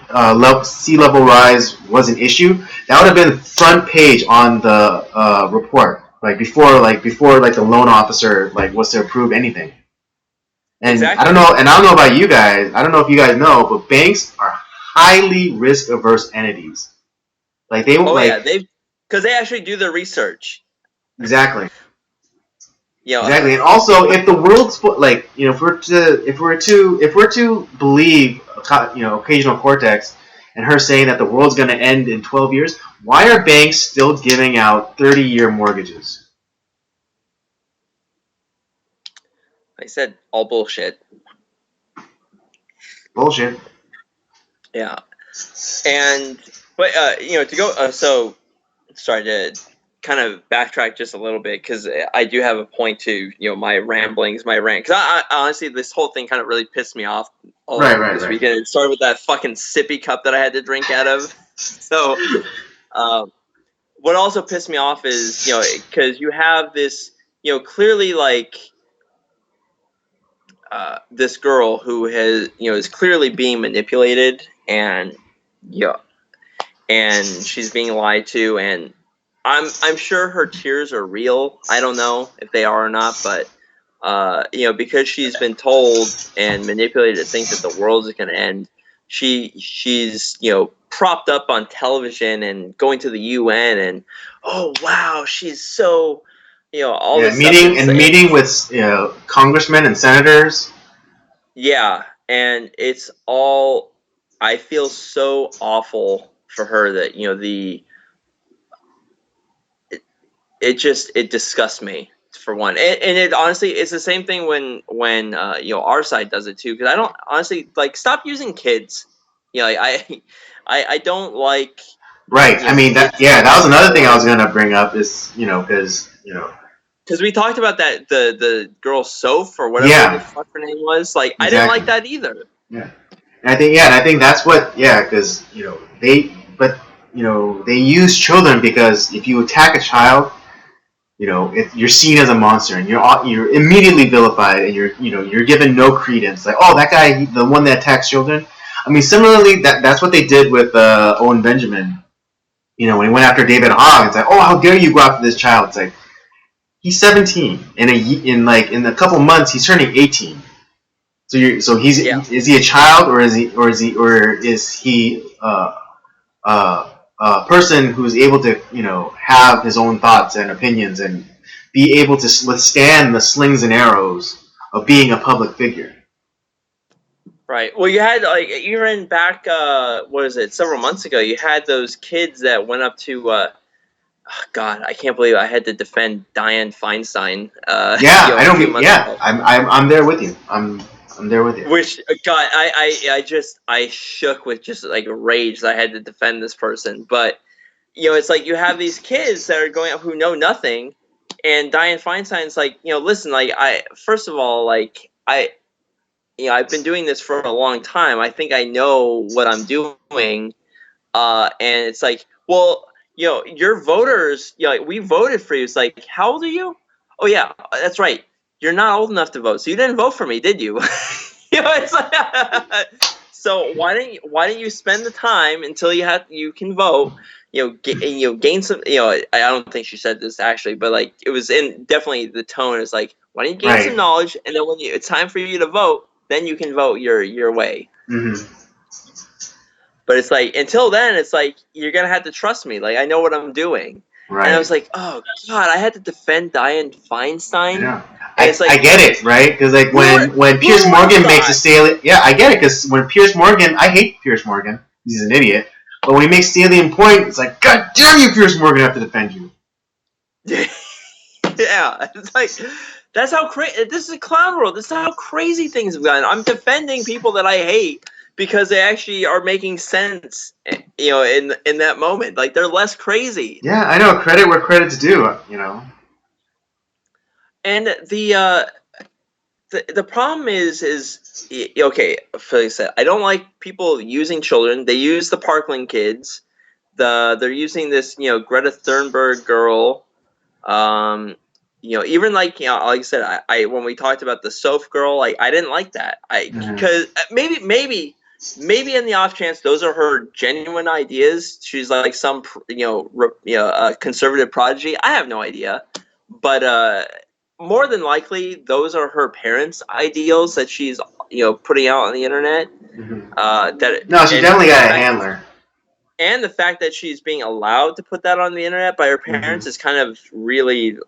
rise was an issue, that would have been front page on the report, before the loan officer was to approve anything. And
exactly.
I don't know about you guys. I don't know if you guys know, but banks are highly risk averse entities. Like they
Oh yeah,
like
because they actually do their research.
exactly.
You know,
Exactly, and also if the world's if we're to believe occasional cortex and her saying that the world's going to end in 12 years, why are banks still giving out 30-year mortgages?
like I said, all bullshit.
Bullshit.
Yeah, and but to go. So sorry to kind of backtrack just a little bit, because I do have a point to my ramblings, my rant. Because I honestly, this whole thing kind of really pissed me off
Right, right,
this
right.
weekend. It started with that fucking sippy cup that I had to drink out of. So, um, what also pissed me off is, because you have this, clearly like this girl who has, is clearly being manipulated, and and she's being lied to, and I'm sure her tears are real. I don't know if they are or not, but because she's been told and manipulated to think that the world is going to end, she's propped up on television and going to the UN, and oh wow, she's so all this stuff,
meeting with congressmen and senators.
yeah, and it's all, I feel so awful for her that it disgusts me, for one, and it honestly, it's the same thing when our side does it too, because I don't honestly like, stop using kids. I don't like,
Right. I mean that was another thing I was gonna bring up is
because we talked about that, the girl Soph or whatever the fuck her name was. Like, exactly. I didn't like that either.
Yeah, and I think that's what because they use children, because if you attack a child, you're seen as a monster, and you're immediately vilified, and you're given no credence. Like, oh, that guy, the one that attacks children. I mean, similarly, that's what they did with Owen Benjamin. When he went after David Hogg, it's like, oh, how dare you go after this child? It's like, he's 17, and in a couple months he's turning 18. So he's is he a child, or is he a person who's able to have his own thoughts and opinions and be able to withstand the slings and arrows of being a public figure?
Right. Well, you had, like, even back, several months ago, you had those kids that went up to, God, I can't believe I had to defend Dianne Feinstein.
I don't. Yeah, I'm there with you. I'm there with you.
Which, God, I shook with just like rage that I had to defend this person. But it's like, you have these kids that are going up who know nothing, and Dianne Feinstein's like, listen, like, first of all, like, I've been doing this for a long time. I think I know what I'm doing. And it's like, well, your voters, we voted for you. It's like, how old are you? Oh yeah, that's right. You're not old enough to vote, so you didn't vote for me, did you? It's like, so why don't you spend the time until you can vote? Gain some. I don't think she said this actually, but like, it was in definitely the tone is like, why don't you gain some knowledge, and then when it's time for you to vote, then you can vote your way.
Mm-hmm.
But it's like, until then, it's like, you're gonna have to trust me. Like, I know what I'm doing. Right. And I was like, oh God, I had to defend Dianne Feinstein.
Yeah. I get it, right? Because like when Piers Morgan makes a salient, I get it. Because when Piers Morgan, I hate Piers Morgan. He's an idiot. But when he makes salient point, it's like, God damn you, Piers Morgan, I have to defend you.
Yeah, it's like, that's how crazy. This is a clown world. This is how crazy things have gotten. I'm defending people that I hate because they actually are making sense, in that moment. Like, they're less crazy.
Yeah, I know. Credit where credit's due,
And the problem is okay. Like I said, I don't like people using children. They use the Parkland kids. They're using this Greta Thunberg girl. Even like like I said, I when we talked about the Soph girl, like, I didn't like that. Because maybe in the off chance those are her genuine ideas. She's like some conservative prodigy. I have no idea, but more than likely those are her parents' ideals that she's putting out on the internet.
Mm-hmm. She definitely got a handler.
And the fact that she's being allowed to put that on the internet by her parents is kind of really,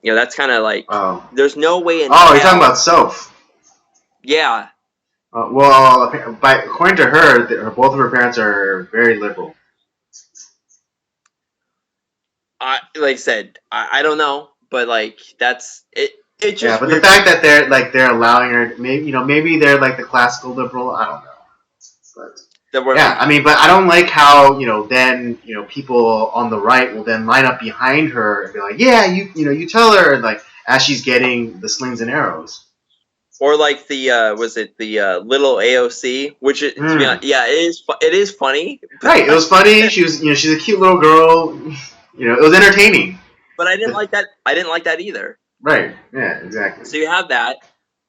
that's kind of like, there's no way in hell.
You're talking about Soph.
Yeah.
According to her, both of her parents are very liberal.
Like I said, I don't know, but like, that's it. It just
but the fact that they're allowing her, maybe they're like the classical liberal. I don't know. But I mean, but I don't like how then people on the right will then line up behind her and be like, yeah, you tell her, like, as she's getting the slings and arrows.
Or like the was it the little AOC, which it is funny.
Right, it was funny. She was she's a cute little girl. it was entertaining.
But I didn't like that. I didn't like that either.
Right. Yeah. Exactly.
So you have that.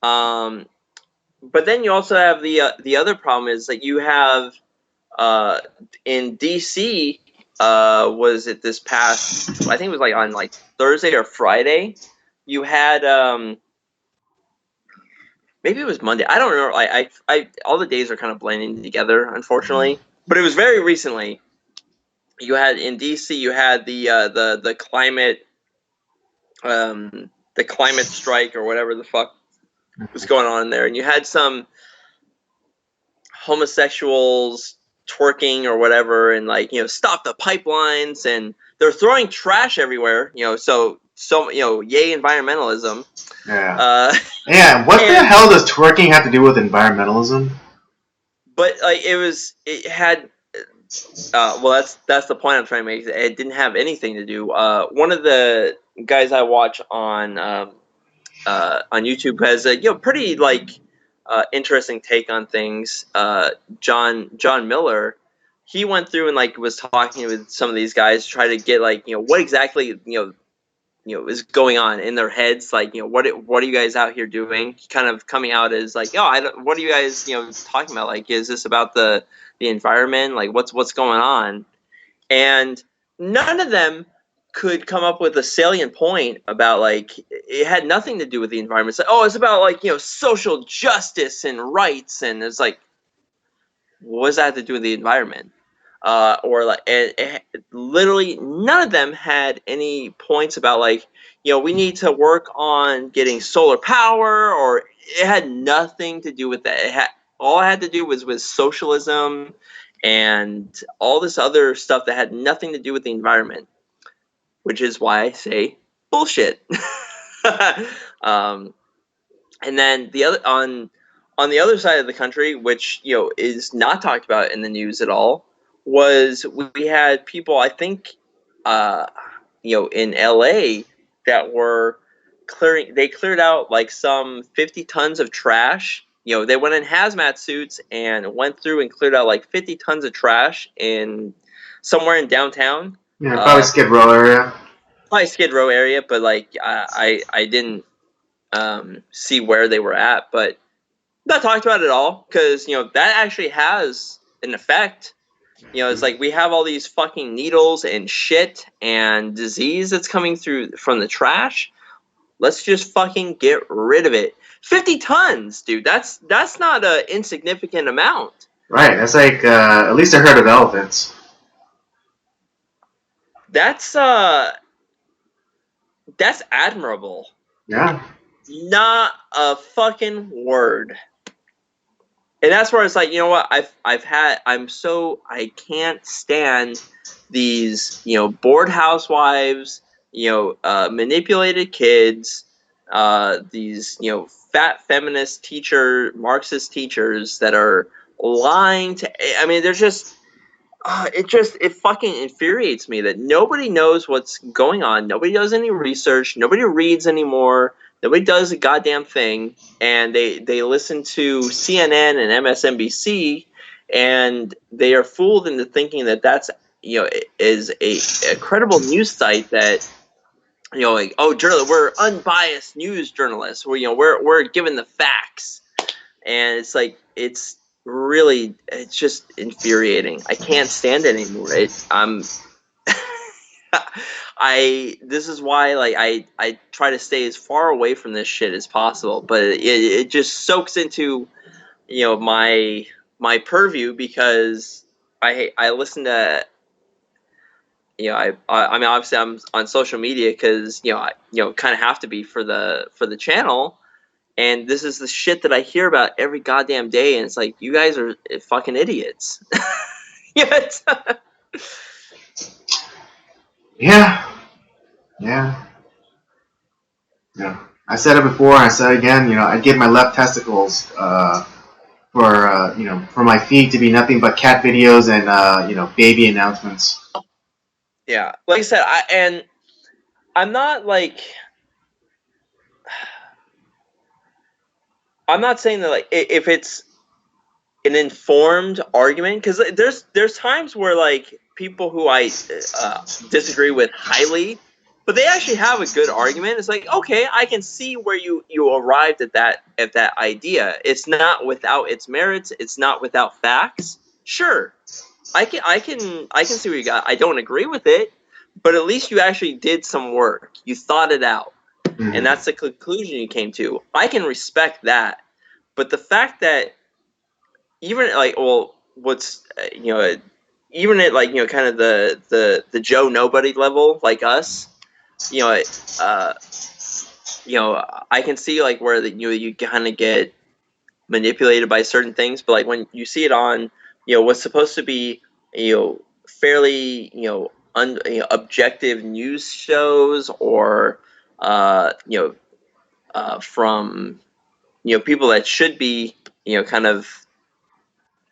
Um, but then you also have the other problem is that you have in DC. Was it this past? I think it was like on like Thursday or Friday. You had maybe it was Monday. I don't know. All the days are kind of blending together, unfortunately. But it was very recently. You had in DC. You had the climate strike or whatever the fuck was going on there, and you had some homosexuals twerking or whatever, and like stop the pipelines, and they're throwing trash everywhere. Yay environmentalism.
Yeah. Yeah. What the hell does twerking have to do with environmentalism?
But like it had. Well, that's the point I'm trying to make. It didn't have anything to do. One of the guys I watch on YouTube has a pretty like interesting take on things. John Miller, he went through and like was talking with some of these guys, try to get like what exactly is going on in their heads. Like what are you guys out here doing? Kind of coming out as like what are you guys talking about? Like is this about the environment? Like what's going on? And none of them could come up with a salient point about like it had nothing to do with the environment. It's like, oh, it's about like social justice and rights, and it's like, what does that have to do with the environment? Or like, literally none of them had any points about like we need to work on getting solar power, or it had nothing to do with that. All it had to do was with socialism and all this other stuff that had nothing to do with the environment, which is why I say bullshit. um, and then the other on the other side of the country, which is not talked about in the news at all, was we had people I think in LA that were clearing. They cleared out like some 50 tons of trash. They went in hazmat suits and went through and cleared out like 50 tons of trash in somewhere in downtown.
Yeah, probably Skid Row area.
Probably Skid Row area, but like I didn't see where they were at, but not talked about it at all because that actually has an effect. It's like we have all these fucking needles and shit and disease that's coming through from the trash. Let's just fucking get rid of it. 50 tons, dude. That's not an insignificant amount.
Right. That's like at least a herd of elephants.
That's admirable.
Yeah.
Not a fucking word. And that's where it's like, what I can't stand these bored housewives, manipulated kids, these fat feminist Marxist teachers that are lying to. I mean, they're just. It fucking infuriates me that nobody knows what's going on. Nobody does any research. Nobody reads anymore. Nobody does a goddamn thing, and they listen to CNN and MSNBC, and they are fooled into thinking that that's is a credible news site that like we're unbiased news journalists. We're given the facts, and it's like it's just infuriating. I can't stand it anymore. This is why like I try to stay as far away from this shit as possible, but it just soaks into my purview because I listen to I mean obviously I'm on social media because I kind of have to be for the channel. And this is the shit that I hear about every goddamn day, and it's like, you guys are fucking idiots. Yeah.
Yeah. I said it before, and I said it again. I give my left testicles for my feed to be nothing but cat videos and baby announcements.
Yeah, like I said, I'm not like. I'm not saying that like if it's an informed argument, because there's times where like people who I disagree with highly, but they actually have a good argument. It's like, okay, I can see where you arrived at that idea. It's not without its merits. It's not without facts. Sure, I can see what you got. I don't agree with it, but at least you actually did some work. You thought it out, and that's the conclusion you came to. I can respect that, but the fact that even like, well, what's even at like kind of the Joe Nobody level like us, you know, uh, I can see like where you kind of get manipulated by certain things, but like when you see it on what's supposed to be fairly objective news shows or from people that should be kind of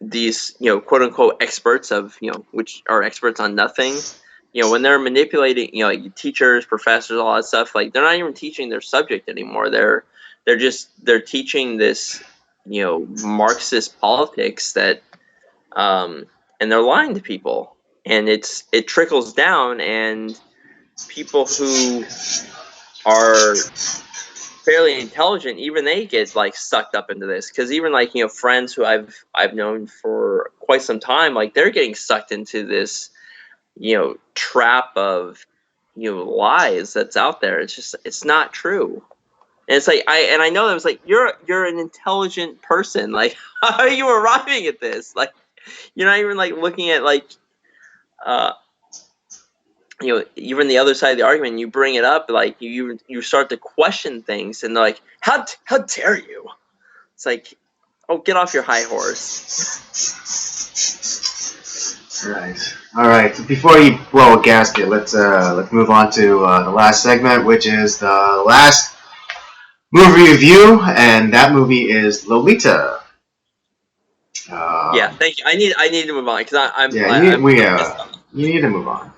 these quote unquote experts of which are experts on nothing, when they're manipulating like teachers, professors, all that stuff, like they're not even teaching their subject anymore. They're teaching this Marxist politics that and they're lying to people, and it trickles down, and people who are fairly intelligent, even they get like sucked up into this, because even like friends who I've known for quite some time, like they're getting sucked into this trap of lies that's out there. It's not true. And it's like I know that was like you're an intelligent person. Like, how are you arriving at this? Like, you're not even like looking at like uh even the other side of the argument. You bring it up, like you start to question things, and they're like, how dare you? It's like, oh, get off your high horse.
Right. All right. So before you blow a gasket, let's move on to the last segment, which is the last movie review, and that movie is Lolita.
Yeah, thank you. I need to move on because I'm
you need to move on.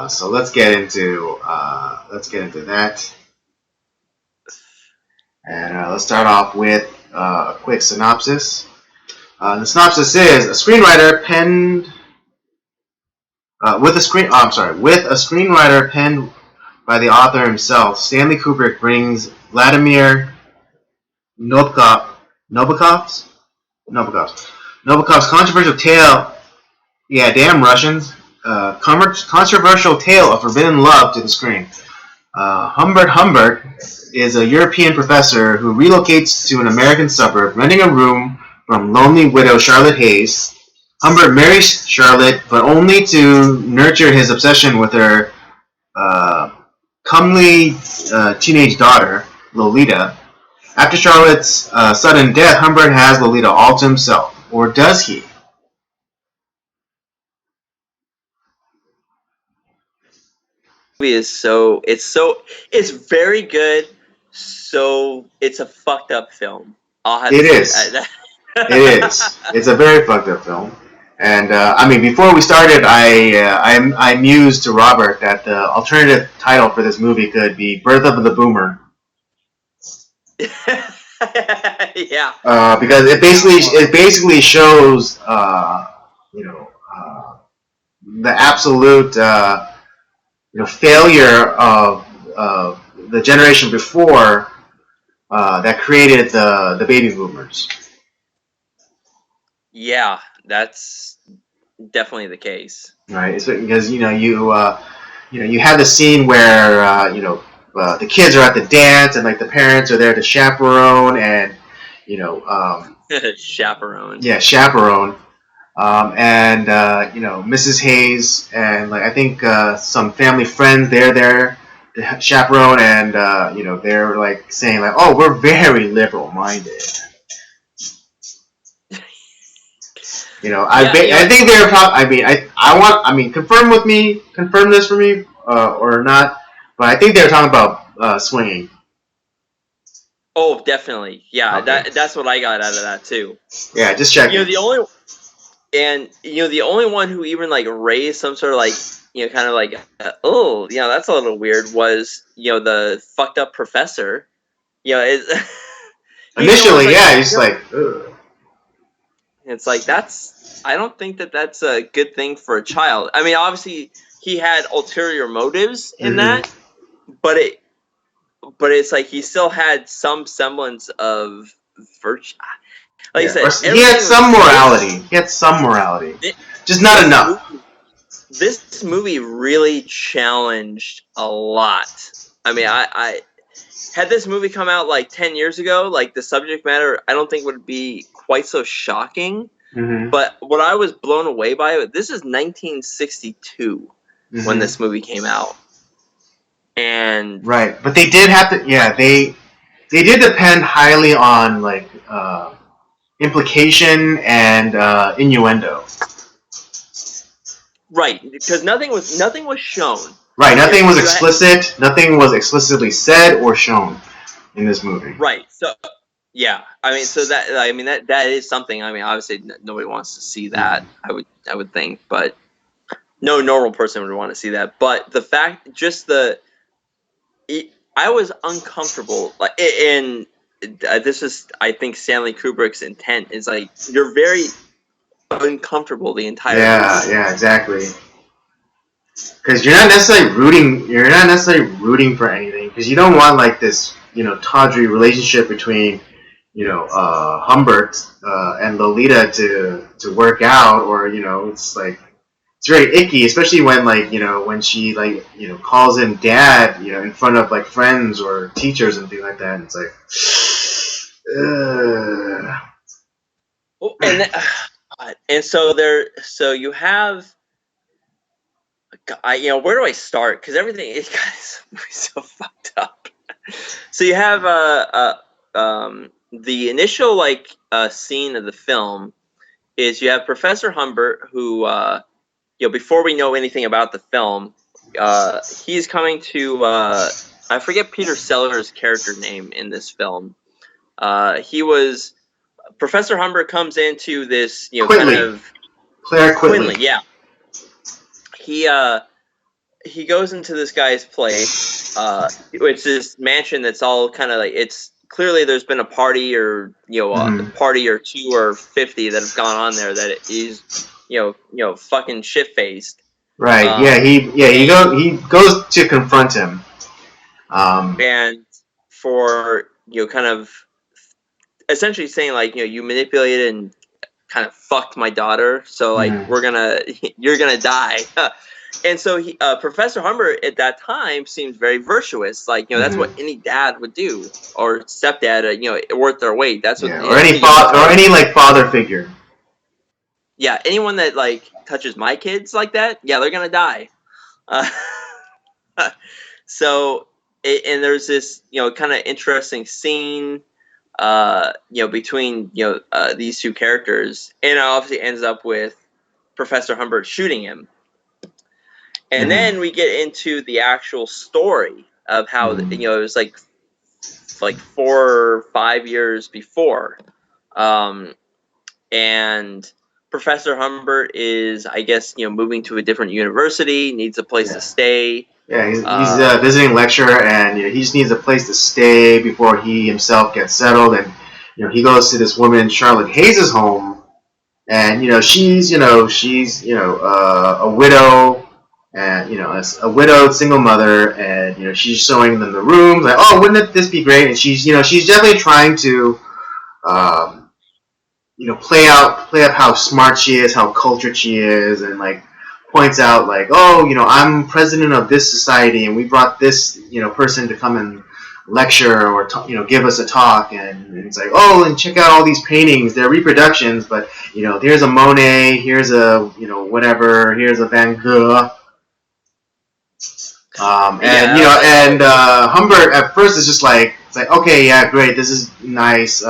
So let's get into that, and let's start off with a quick synopsis. The synopsis is a screenwriter penned with a screenwriter penned by the author himself. Stanley Kubrick brings Vladimir Nabokov's controversial tale. Yeah, damn Russians. Controversial tale of forbidden love to the screen. Humbert is a European professor who relocates to an American suburb, renting a room from lonely widow Charlotte Hayes. Humbert marries Charlotte, but only to nurture his obsession with her comely teenage daughter, Lolita. After Charlotte's sudden death, Humbert has Lolita all to himself. Or does he?
It's very good. So it's a fucked up film. I'll have
It
to
is.
say that.
It is. It's a very fucked up film. And I mean, before we started, I mused to Robert that the alternative title for this movie could be "Birth of the Boomer."
Yeah.
Because it basically shows the absolute failure of the generation before that created the baby boomers.
Yeah, that's definitely the case.
Right, it's because you have the scene where the kids are at the dance and like the parents are there to chaperone and
Chaperone.
Yeah, chaperone. And Mrs. Hayes and like I think some family friends they're there to chaperone and they're like saying like, oh, we're very liberal minded. I think they're probably. Confirm this for me or not. But I think they're talking about swinging.
Oh, definitely. Yeah,
Okay.
That's what I got out of that too.
Yeah, just checking.
The only one who even like raised some sort of like kind of like that's a little weird was the fucked up professor.
Initially, he's like, ugh.
It's like that's I don't think that that's a good thing for a child. I mean, obviously he had ulterior motives in that, but it's like he still had some semblance of virtue. Like I
Yeah, or
said,
he had
everything was
some morality. He had some morality, just not
this
enough.
this movie really challenged a lot. I mean, I had this movie come out like 10 years ago, like the subject matter, I don't think would be quite so shocking.
Mm-hmm.
But what I was blown away by, this is 1962 when this movie came out. And
right, but they did have to. Yeah, they did depend highly on like implication and innuendo.
right, because nothing was shown.
Right, nothing was
You had,
explicit. Nothing was explicitly said or shown in this movie.
right. So yeah, I mean, so that is something. I mean, obviously nobody wants to see that. I would think, but no normal person would want to see that. But the fact, I was uncomfortable. Like, and this is, I think, Stanley Kubrick's intent is like you're very uncomfortable the entire movie.
Yeah, exactly. Because you're not necessarily rooting. You're not necessarily rooting for anything because you don't want like this, tawdry relationship between, Humbert and Lolita to work out, or it's like it's very icky, especially when like when she like calls him dad, in front of like friends or teachers and things like that. And it's like,
And so you have, where do I start? Because everything is so fucked up. So you have the initial scene of the film is you have Professor Humbert who before we know anything about the film, he's coming to I forget Peter Sellers' character name in this film. He was Professor Humbert comes into this
Quinley.
kind of
Claire Quinley.
Yeah. He goes into this guy's place, which is mansion that's all kind of like, it's clearly there's been a party or a party or two or 50 that have gone on there that is fucking shit faced.
Right. He goes to confront him.
And for kind of essentially saying like you manipulated and kind of fucked my daughter, so like you're gonna die. And so Professor Humbert at that time seems very virtuous, like that's what any dad would do, or stepdad, worth their weight. That's what
or any father figure.
Yeah, anyone that like touches my kids like that, yeah, they're gonna die. So and there's this kind of interesting scene between these two characters, and it obviously ends up with Professor Humbert shooting him. And then we get into the actual story of how it was like 4 or 5 years before, and Professor Humbert is, I guess, moving to a different university, needs a place to stay.
Yeah, he's a visiting lecturer, and he just needs a place to stay before he himself gets settled. And he goes to this woman, Charlotte Hayes' home, and she's a widow, and a widowed single mother, and she's showing them the rooms. Like, oh, wouldn't this be great? And she's definitely trying to play up how smart she is, how cultured she is, and like points out like, oh, I'm president of this society, and we brought this person to come and lecture or give us a talk, and it's like, oh, and check out all these paintings, they're reproductions, but here's a Monet, here's a whatever, here's a Van Gogh. Humbert at first is just like, it's like, okay, yeah, great, this is nice.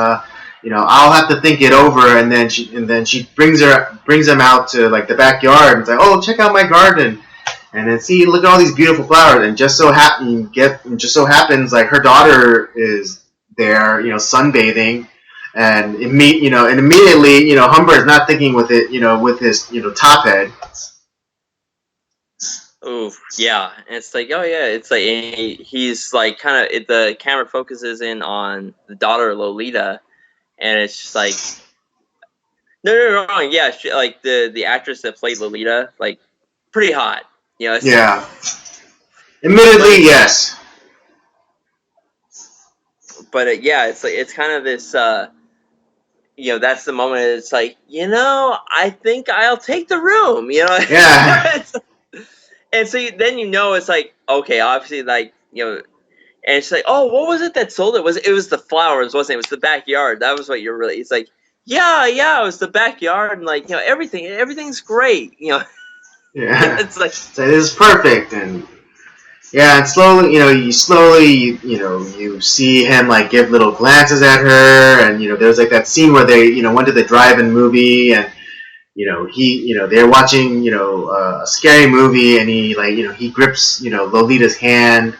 I'll have to think it over, and then she brings him out to like the backyard and it's like, oh, check out my garden, and then see, look at all these beautiful flowers, and just so happens like her daughter is there, sunbathing, and immediately Humbert is not thinking with it, with his top head.
Oh yeah, and it's like, oh yeah, it's like he's like kind of the camera focuses in on the daughter Lolita, and it's just like No, wrong. Yeah, she, like the actress that played Lolita, like pretty hot. You know,
Yeah. Admittedly, yes.
But yeah, it's like it's kind of this. That's the moment. It's like, I think I'll take the room.
Yeah.
And so then it's like, okay, obviously, like and it's like, oh, what was it that sold it? It was the flowers, wasn't it? It was the backyard. That was what you're really. It's like, yeah, it was the backyard, and like everything's great.
Yeah.
It's like,
So this is perfect, and yeah, and slowly, you see him like give little glances at her, and there's like that scene where they, went to the drive-in movie, and they're watching, a scary movie, and he like, he grips, Lolita's hand,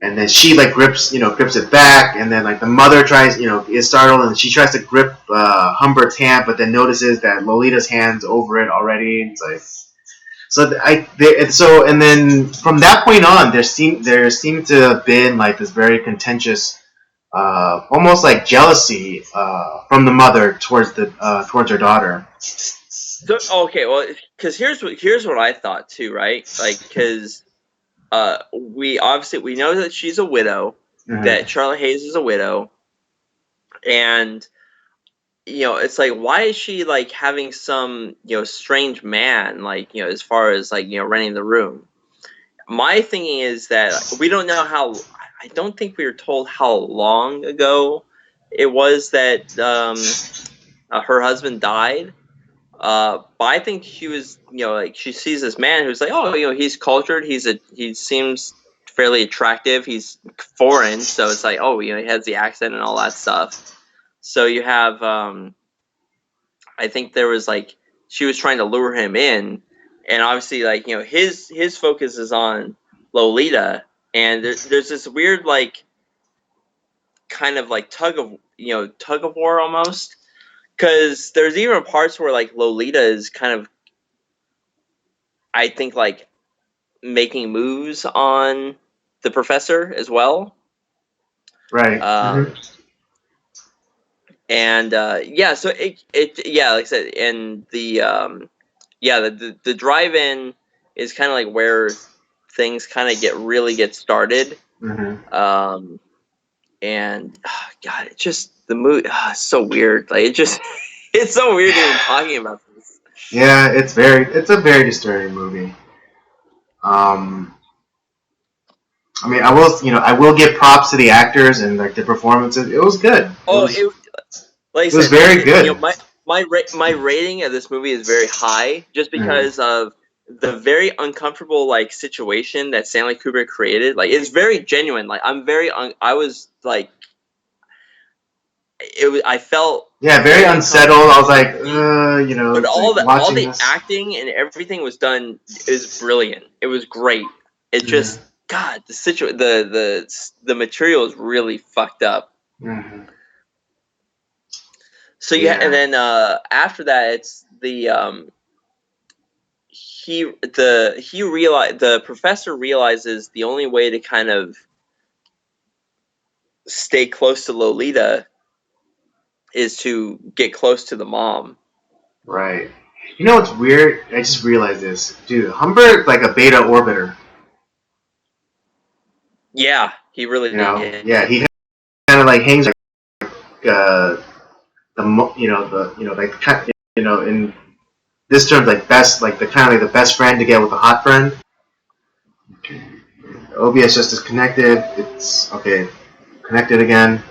and then she like grips it back, and then like the mother tries, is startled, and she tries to grip Humbert's hand, but then notices that Lolita's hand's over it already, and it's like. And then from that point on, there seemed to have been like this very contentious, almost like jealousy from the mother towards her daughter.
okay, well, because here's what I thought too, right? Like, because we know that she's a widow,
Mm-hmm.
that Charlotte Hayes is a widow, and it's like, why is she like having some strange man, like as far as like renting the room? My thinking is that we don't know how. I don't think we were told how long ago it was that her husband died. But I think she was, like she sees this man who's like, oh, he's cultured. He seems fairly attractive. He's foreign, so it's like, oh, he has the accent and all that stuff. So you have, I think there was like she was trying to lure him in, and obviously like his focus is on Lolita, and there's this weird like kind of like tug of war almost, because there's even parts where like Lolita is kind of, I think, like making moves on the professor as well.
Right.
And yeah, so it yeah, like I said, and the drive-in is kind of like where things kind of get started.
Mm-hmm.
And God, it just the movie, it's so weird. Like it's so weird even talking about this.
Yeah, it's a very disturbing movie. I mean, I will give props to the actors and like the performances. It was good.
Like
it was very good.
My rating of this movie is very high, just because of the very uncomfortable like situation that Stanley Kubrick created. Like, it's very genuine. Like, I was like, I felt
very unsettled. I was like,
but all the
this.
acting and everything was done is brilliant. It was great. It just God, the material is really fucked up.
Mm-hmm.
So and then after that, it's the the professor realizes the only way to kind of stay close to Lolita is to get close to the mom.
Right. You know what's weird? I just realized this, dude. Humbert's like a beta orbiter.
Yeah, he really
did. Yeah, he kind of like hangs like in this term like best, like the kind of like the best friend to get with a hot friend. Okay. OBS just disconnected. It's okay. Connected again.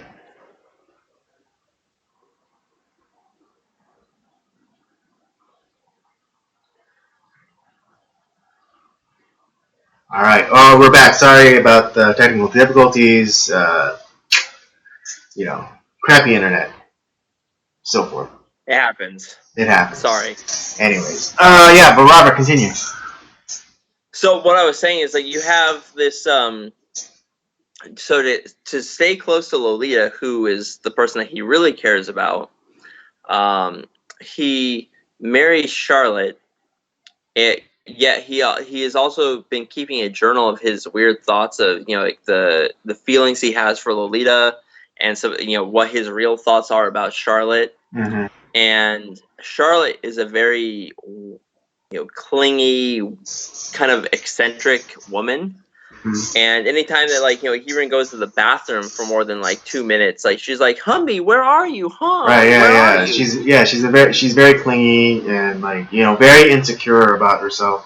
All right. Oh, we're back. Sorry about the technical difficulties. Crappy internet. So forth.
It happens.
It happens.
Sorry.
Anyways, yeah, but Robert, continue.
So what I was saying is, like, you have this so to stay close to Lolita, who is the person that he really cares about, he marries Charlotte. Yet he has also been keeping a journal of his weird thoughts of like the feelings he has for Lolita, and so what his real thoughts are about Charlotte.
Mm-hmm.
and Charlotte is a very clingy, kind of eccentric woman.
Mhm.
And anytime that he even goes to the bathroom for more than 2 minutes, she's like, "Humby, where are you,
Right,
hon?
yeah,
Where are
yeah.
you?"
She's very clingy and very insecure about herself.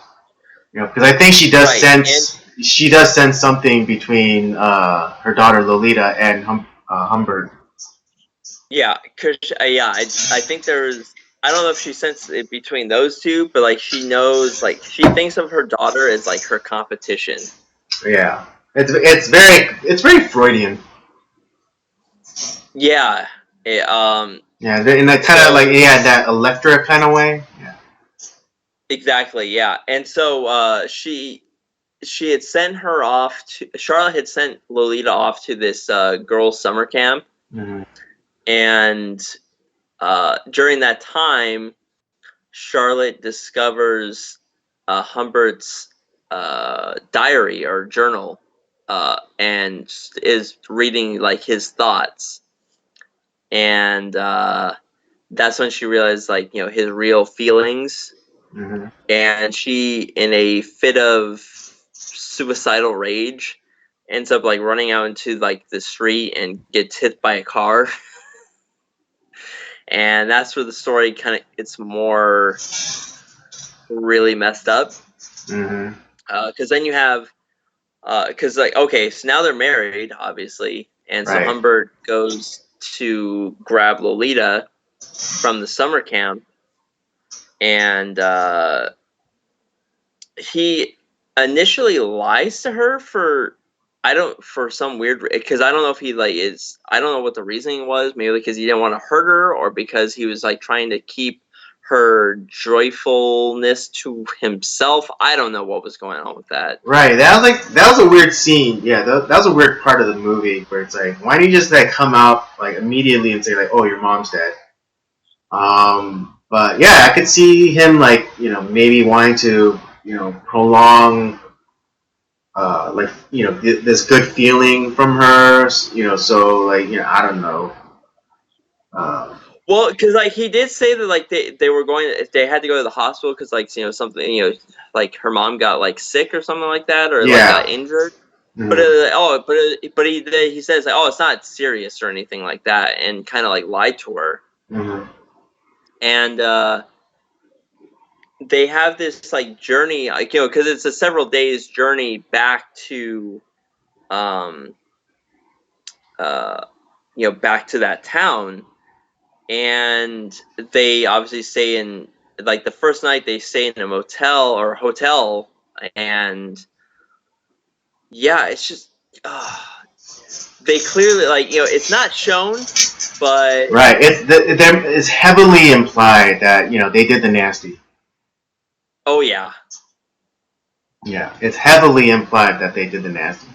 Because I think
Right, and
she does sense something between her daughter Lolita and Humbert.
yeah, because I think there's, I don't know if she sensed it between those two, but she knows, she thinks of her daughter as her competition.
Yeah, it's very Freudian.
Yeah,
Yeah, in that kind of
so
that Electra kind of way. Yeah.
exactly, yeah, and so she had sent her off to Charlotte had sent Lolita off to this girls' summer camp,
Mm-hmm.
and during that time, Charlotte discovers Humbert's diary or journal, and is reading his thoughts, and that's when she realized his real feelings,
Mm-hmm.
and she, in a fit of suicidal rage, ends up running out into the street and gets hit by a car. And that's where the story kind of gets more really messed up,
Mm-hmm.
because then you have because okay, so now they're married, obviously, and so
Right.
Humbert goes to grab Lolita from the summer camp, and he initially lies to her for, I don't, for some weird, because I don't know if he is, I don't know what the reasoning was, maybe because he didn't want to hurt her, or because he was trying to keep her joyfulness to himself. I don't know what was going on with that.
Right. That was a weird scene. Yeah, that was a weird part of the movie where it's like, why don't you just come out immediately and say oh, your mom's dead. But yeah, I could see him maybe wanting to prolong this good feeling from her. So I don't know. Uh,
Well, because he did say that they were going, they had to go to the hospital because something, her mom got sick or something like that, or got
yeah.
injured. But
Mm-hmm.
but he says oh, it's not serious or anything like that, and kind of lied to her.
Mm-hmm.
And they have this journey, because it's a several days journey back to um back to that town, and they obviously stay in, the first night they stay in a motel or hotel, and yeah, it's just they clearly it's not shown, but
Right. It's heavily implied that they did the nasty.
oh yeah,
Yeah, it's heavily implied that they did the nasty.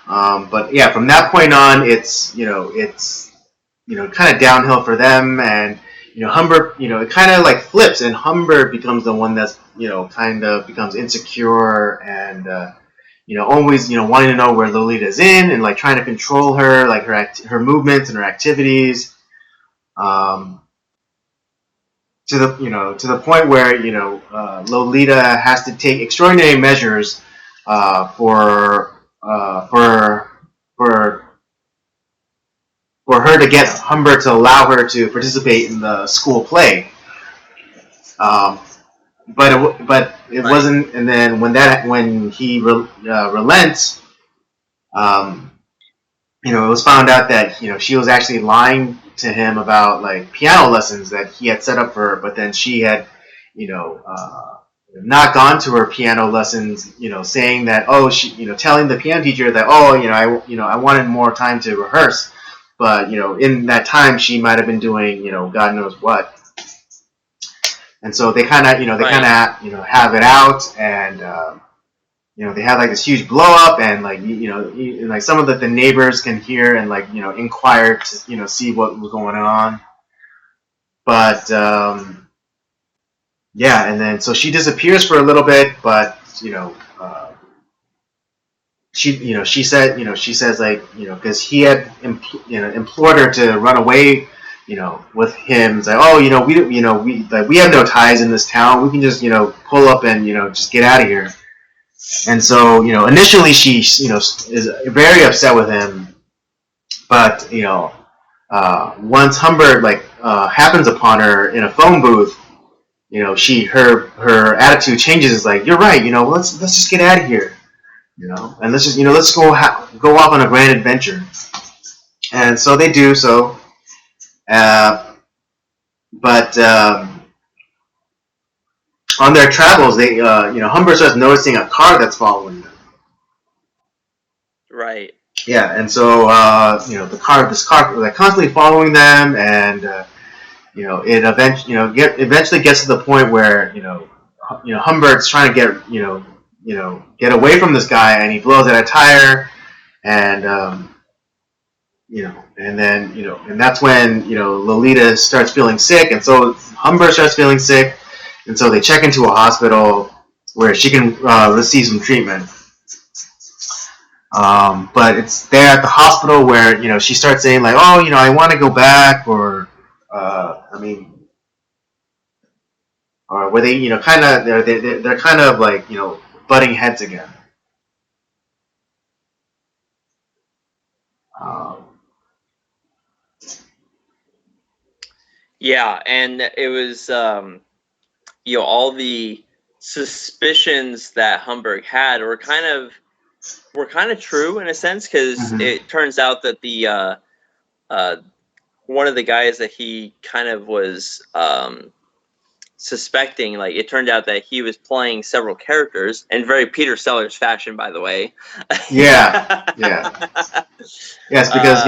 But yeah, from that point on, it's kind of downhill for them, and Humbert, it kind of flips, and Humbert becomes the one that's kind of becomes insecure and always wanting to know where Lolita's in and trying to control her, her movements and her activities. Um, to the point where Lolita has to take extraordinary measures for for her to get Humbert to allow her to participate in the school play. Um, but it
right,
wasn't. And then when he relents, um, it was found out that she was actually lying to him about piano lessons that he had set up for her, but then she had you know not gone to her piano lessons, saying that she telling the piano teacher that I wanted more time to rehearse, but in that time she might have been doing God knows what. And so they kind of
right,
have it out, and they have this huge blow up, and some of the neighbors can hear and inquire to see what was going on. But yeah, and then so she disappears for a little bit, but she said she says because he had implored her to run away with him. It's like, oh, we have no ties in this town. We can just, pull up and, just get out of here. And so, initially she, is very upset with him, but once Humbert happens upon her in a phone booth, her attitude changes. It's like, you're right. Let's just get out of here. And let's go off on a grand adventure. And so they do so. But on their travels, they Humbert starts noticing a car that's following them.
Right.
Yeah, and so this car like constantly following them, and it eventually gets to the point where Humbert's trying to get away from this guy, and he blows out a tire, and and then and that's when Lolita starts feeling sick, and so Humbert starts feeling sick, and so they check into a hospital where she can receive some treatment. But it's there at the hospital where she starts saying like, oh, I want to go back, or or where they kind of they're kind of like butting heads again. Um,
Yeah, and it was all the suspicions that Humberg had were kind of true in a sense, because it turns out that the one of the guys that he kind of was suspecting, like, it turned out that he was playing several characters in very Peter Sellers fashion, by the way.
yeah, yes, because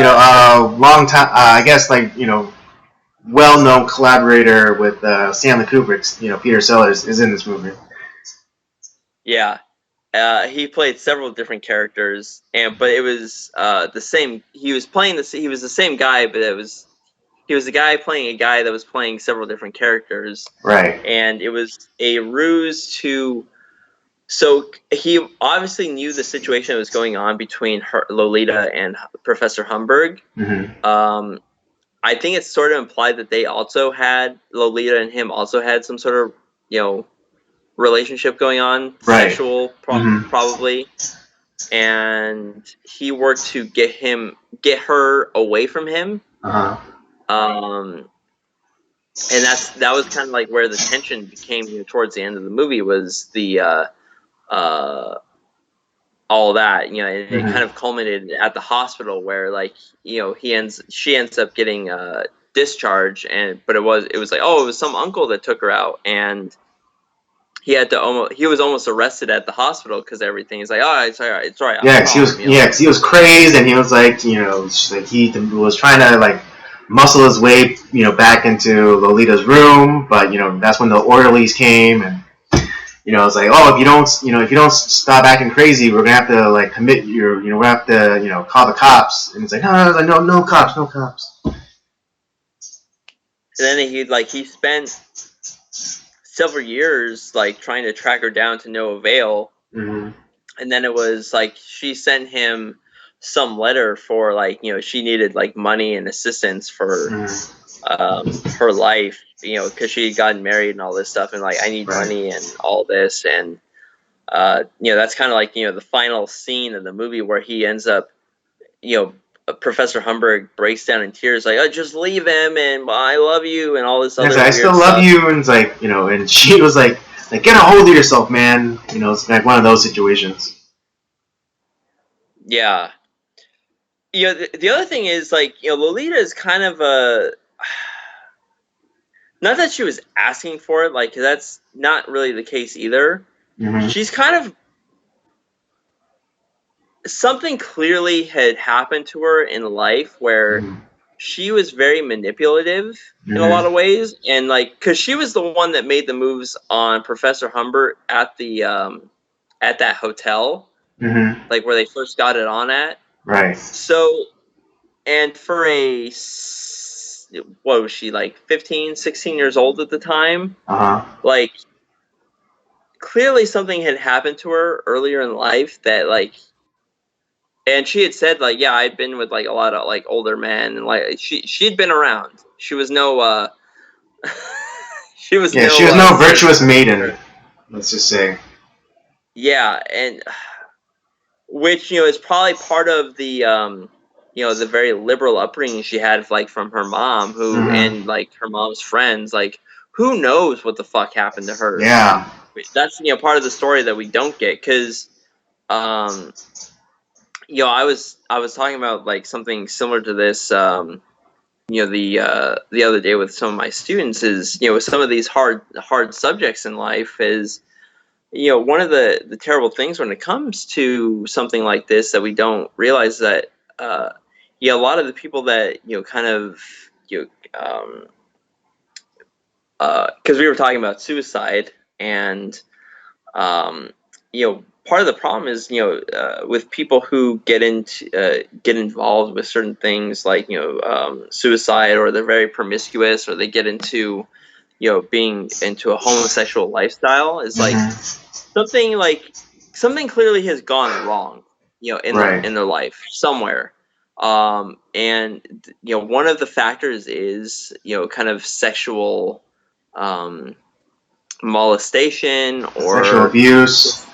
long time, I guess, well-known collaborator with Stanley Kubrick's, Peter Sellers is in this movie.
Yeah. He played several different characters, but it was the same. He was the same guy, but he was the guy playing a guy that was playing several different characters.
Right.
And it was a ruse to. So he obviously knew the situation that was going on between Lolita and Professor Humberg.
Mm-hmm.
I think it's sort of implied that they also had Lolita and him also had some sort of relationship going on,
right.
Sexual probably, and he worked to get her away from him.
Uh-huh.
And that was kind of like where the tension became towards the end of the movie, was the all that, it kind of culminated at the hospital where she ends up getting discharged, but it was like, oh, it was some uncle that took her out, and he was almost arrested at the hospital because everything is like, oh, it's all right,
Yeah, because he was crazed, and he was like, he was trying to muscle his way, back into Lolita's room, but that's when the orderlies came, and it's like, oh, if you don't stop acting crazy, we're gonna have to commit your, we're gonna have to call the cops, and it's like, no cops.
And then he spent several years trying to track her down to no avail.
Mm-hmm.
And then it was she sent him some letter for she needed money and assistance for her life, because she had gotten married and all this stuff, and I need money and all this, and that's kind of the final scene of the movie where he ends up, Professor Humberg breaks down in tears, like, oh, just leave him, and I love you, and all this other
I still love you, and it's like, and she was like, get a hold of yourself, man. It's like one of those situations.
Yeah. The other thing is, Lolita is kind of a... Not that she was asking for it, because that's not really the case either.
Mm-hmm.
She's kind of... Something clearly had happened to her in life where she was very manipulative in a lot of ways, and because she was the one that made the moves on Professor Humbert at the at that hotel, where they first got it on at.
Right.
So, and for what was she, 15, 16 years old at the time? Clearly something had happened to her earlier in life that And she had said like, yeah, I'd been with like a lot of like older men, and like she'd been around. She was no she was
Yeah,
no
she was no
saint.
virtuous maiden. Let's just say.
Yeah, and which is probably part of the the very liberal upbringing she had, like from her mom, who
Hmm.
and like her mom's friends. Like, who knows what the fuck happened to her?
Yeah.
That's part of the story that we don't get, because um I was talking about like something similar to this the other day with some of my students. Is with some of these hard subjects in life, is one of the terrible things when it comes to something like this that we don't realize, that a lot of the people that kind of because we were talking about suicide, and part of the problem is with people who get involved with certain things, like suicide, or they're very promiscuous, or they get into being into a homosexual lifestyle, is like
Hmm.
something like something clearly has gone wrong
Right.
in their life somewhere. And one of the factors is kind of sexual um, molestation,
Sexual
or
abuse.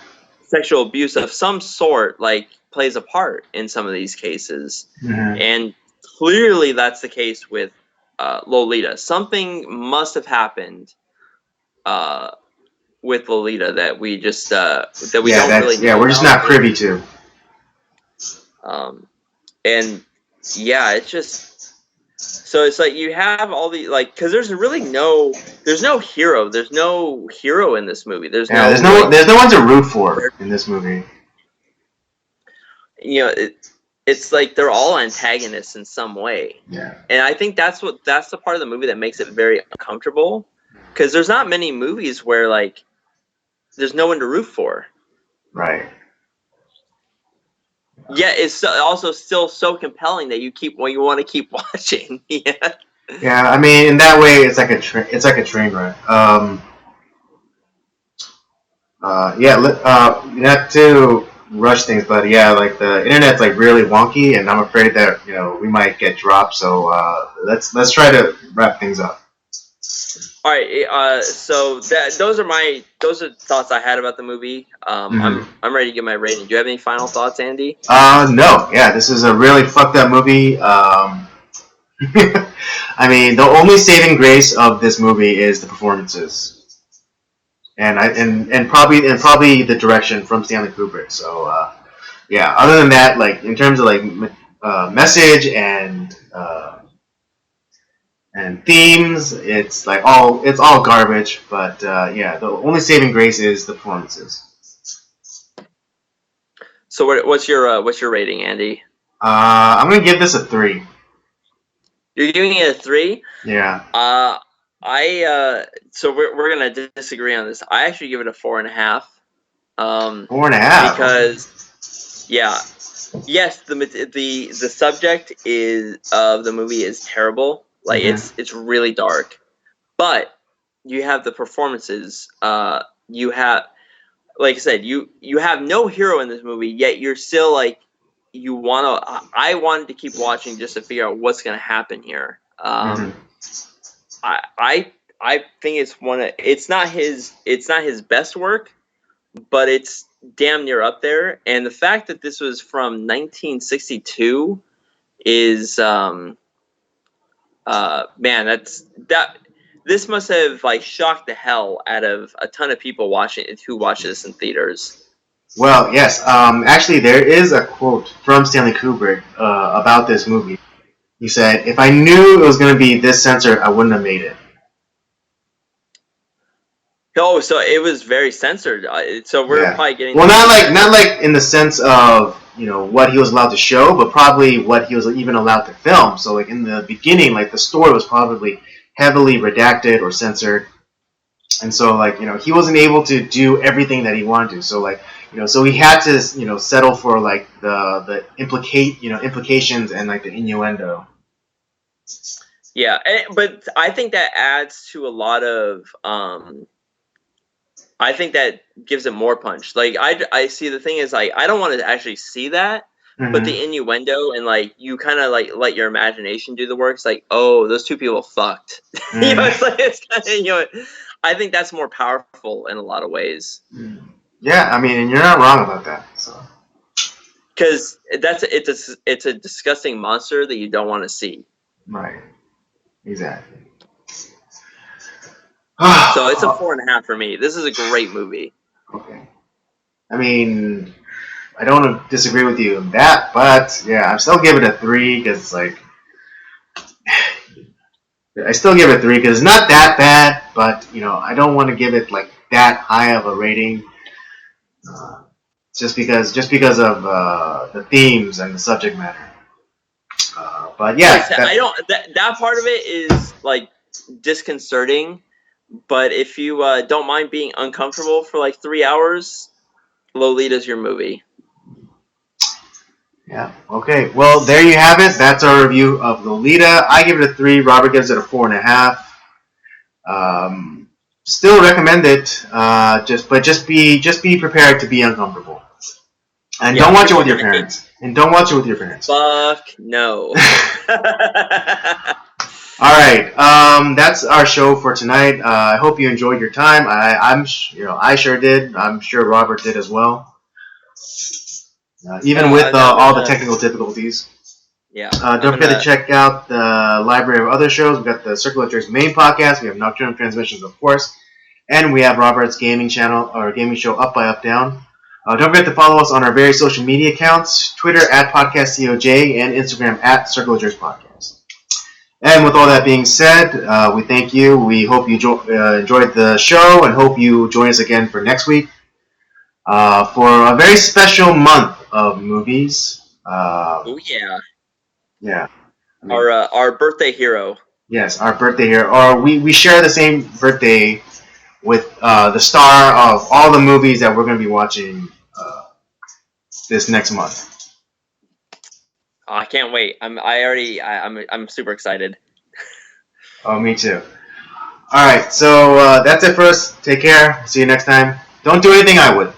sexual abuse of some sort, like, plays a part in some of these cases.
Hmm.
And clearly that's the case with Lolita. Something must have happened uh, with Lolita that we just that we
Yeah,
don't really know
we're just
about.
not privy to.
Um, and yeah, it's just, so it's like you have all the, like, because there's no hero, in this movie. There's
Yeah,
no, like,
there's no one to root for in this movie.
you know it, it's like they're all antagonists in some way.
Yeah.
And I think that's the part of the movie that makes it very uncomfortable, because there's not many movies where, like, there's no one to root for.
Right.
Yeah, it's also still so compelling that you want to keep watching. Yeah.
Yeah, I mean, in that way, it's like a train wreck. Yeah, not to rush things, but yeah, like the internet's like really wonky, and I'm afraid that we might get dropped. So let's try to wrap things up.
All right. So those are thoughts I had about the movie.
Hmm.
I'm ready to give my rating. Do you have any final thoughts, Andy?
No, yeah, this is a really fucked up movie. I mean, the only saving grace of this movie is the performances, and probably the direction from Stanley Kubrick. So yeah, other than that, like in terms of like message and themes, it's all garbage. But yeah, the only saving grace is the performances.
So what's your rating, Andy?
I'm gonna give this a 3.
You're giving it a 3.
Yeah,
So we're gonna disagree on this. I actually give it a 4.5.
4.5. Okay.
Because, yeah, yes, the subject is of the movie is terrible. Like,
Hmm.
it's really dark, but you have the performances. You have, like I said, you have no hero in this movie, yet you're still like, I wanted to keep watching just to figure out what's gonna happen here.
Hmm.
I I I think it's not his best work, but it's damn near up there. And the fact that this was from 1962 is man, that this must have, like, shocked the hell out of a ton of people who watch this in theaters.
Well, yes. Actually, there is a quote from Stanley Kubrick about this movie. He said, "If I knew it was going to be this censored, I wouldn't have made it."
Oh, so it was very censored. So we're
Yeah.
probably getting
Well,
the movie
not
that.
like in the sense of what he was allowed to show, but probably what he was even allowed to film. So like in the beginning, like the story was probably heavily redacted or censored, and so like he wasn't able to do everything that he wanted to. So like so he had to settle for like the implications and like the innuendo.
Yeah, but I think that adds to a lot of. I think that gives it more punch. Like, I see, the thing is, like, I don't want to actually see that, but
Mm-hmm.
the innuendo and like you kind of like let your imagination do the work. It's like, oh, those two people fucked. It's like it's kind of I think that's more powerful in a lot of ways.
Yeah, I mean, and you're not wrong about that. So.
Because it's a disgusting monster that you don't want to see.
Right. Exactly.
So it's a 4.5 for me. This is a great movie.
Okay. I mean, I don't disagree with you on that, but yeah, I still give it a 3 because like I still give it a 3 because it's not that bad, but I don't want to give it like that high of a rating. Just because of the themes and the subject matter. But
Like I
yeah,
said, I don't that part of it is like disconcerting. But if you don't mind being uncomfortable for like 3 hours, Lolita's your movie.
yeah. Okay. Well, there you have it. That's our review of Lolita. I give it a 3. Robert gives it a 4.5. Still recommend it. Just be prepared to be uncomfortable. And
Yeah,
don't watch it
people
with
are
your
gonna hate.
parents. And don't watch it with your parents.
Fuck no.
All right, that's our show for tonight. I hope you enjoyed your time. I sure did. I'm sure Robert did as well. Even with
I'm
all the
gonna.
technical difficulties.
Yeah, I'm
Don't forget to
gonna.
check out the library of other shows. We've got the Circle of Jerks main podcast. We have Nocturnal Transmissions, of course. And we have Robert's gaming channel, or gaming show, Up by Up Down. Don't forget to follow us on our various social media accounts, Twitter @PodcastCOJ and Instagram @Circle of Jerks Podcast. And with all that being said, we thank you. We hope you enjoyed the show and hope you join us again for next week for a very special month of movies.
Oh yeah,
Yeah. I mean,
our birthday hero.
yes, our birthday here. Or we share the same birthday with the star of all the movies that we're going to be watching this next month.
Oh, I can't wait. I'm super excited.
Oh, me too. All right, so that's it for us. Take care. See you next time. Don't do anything I would.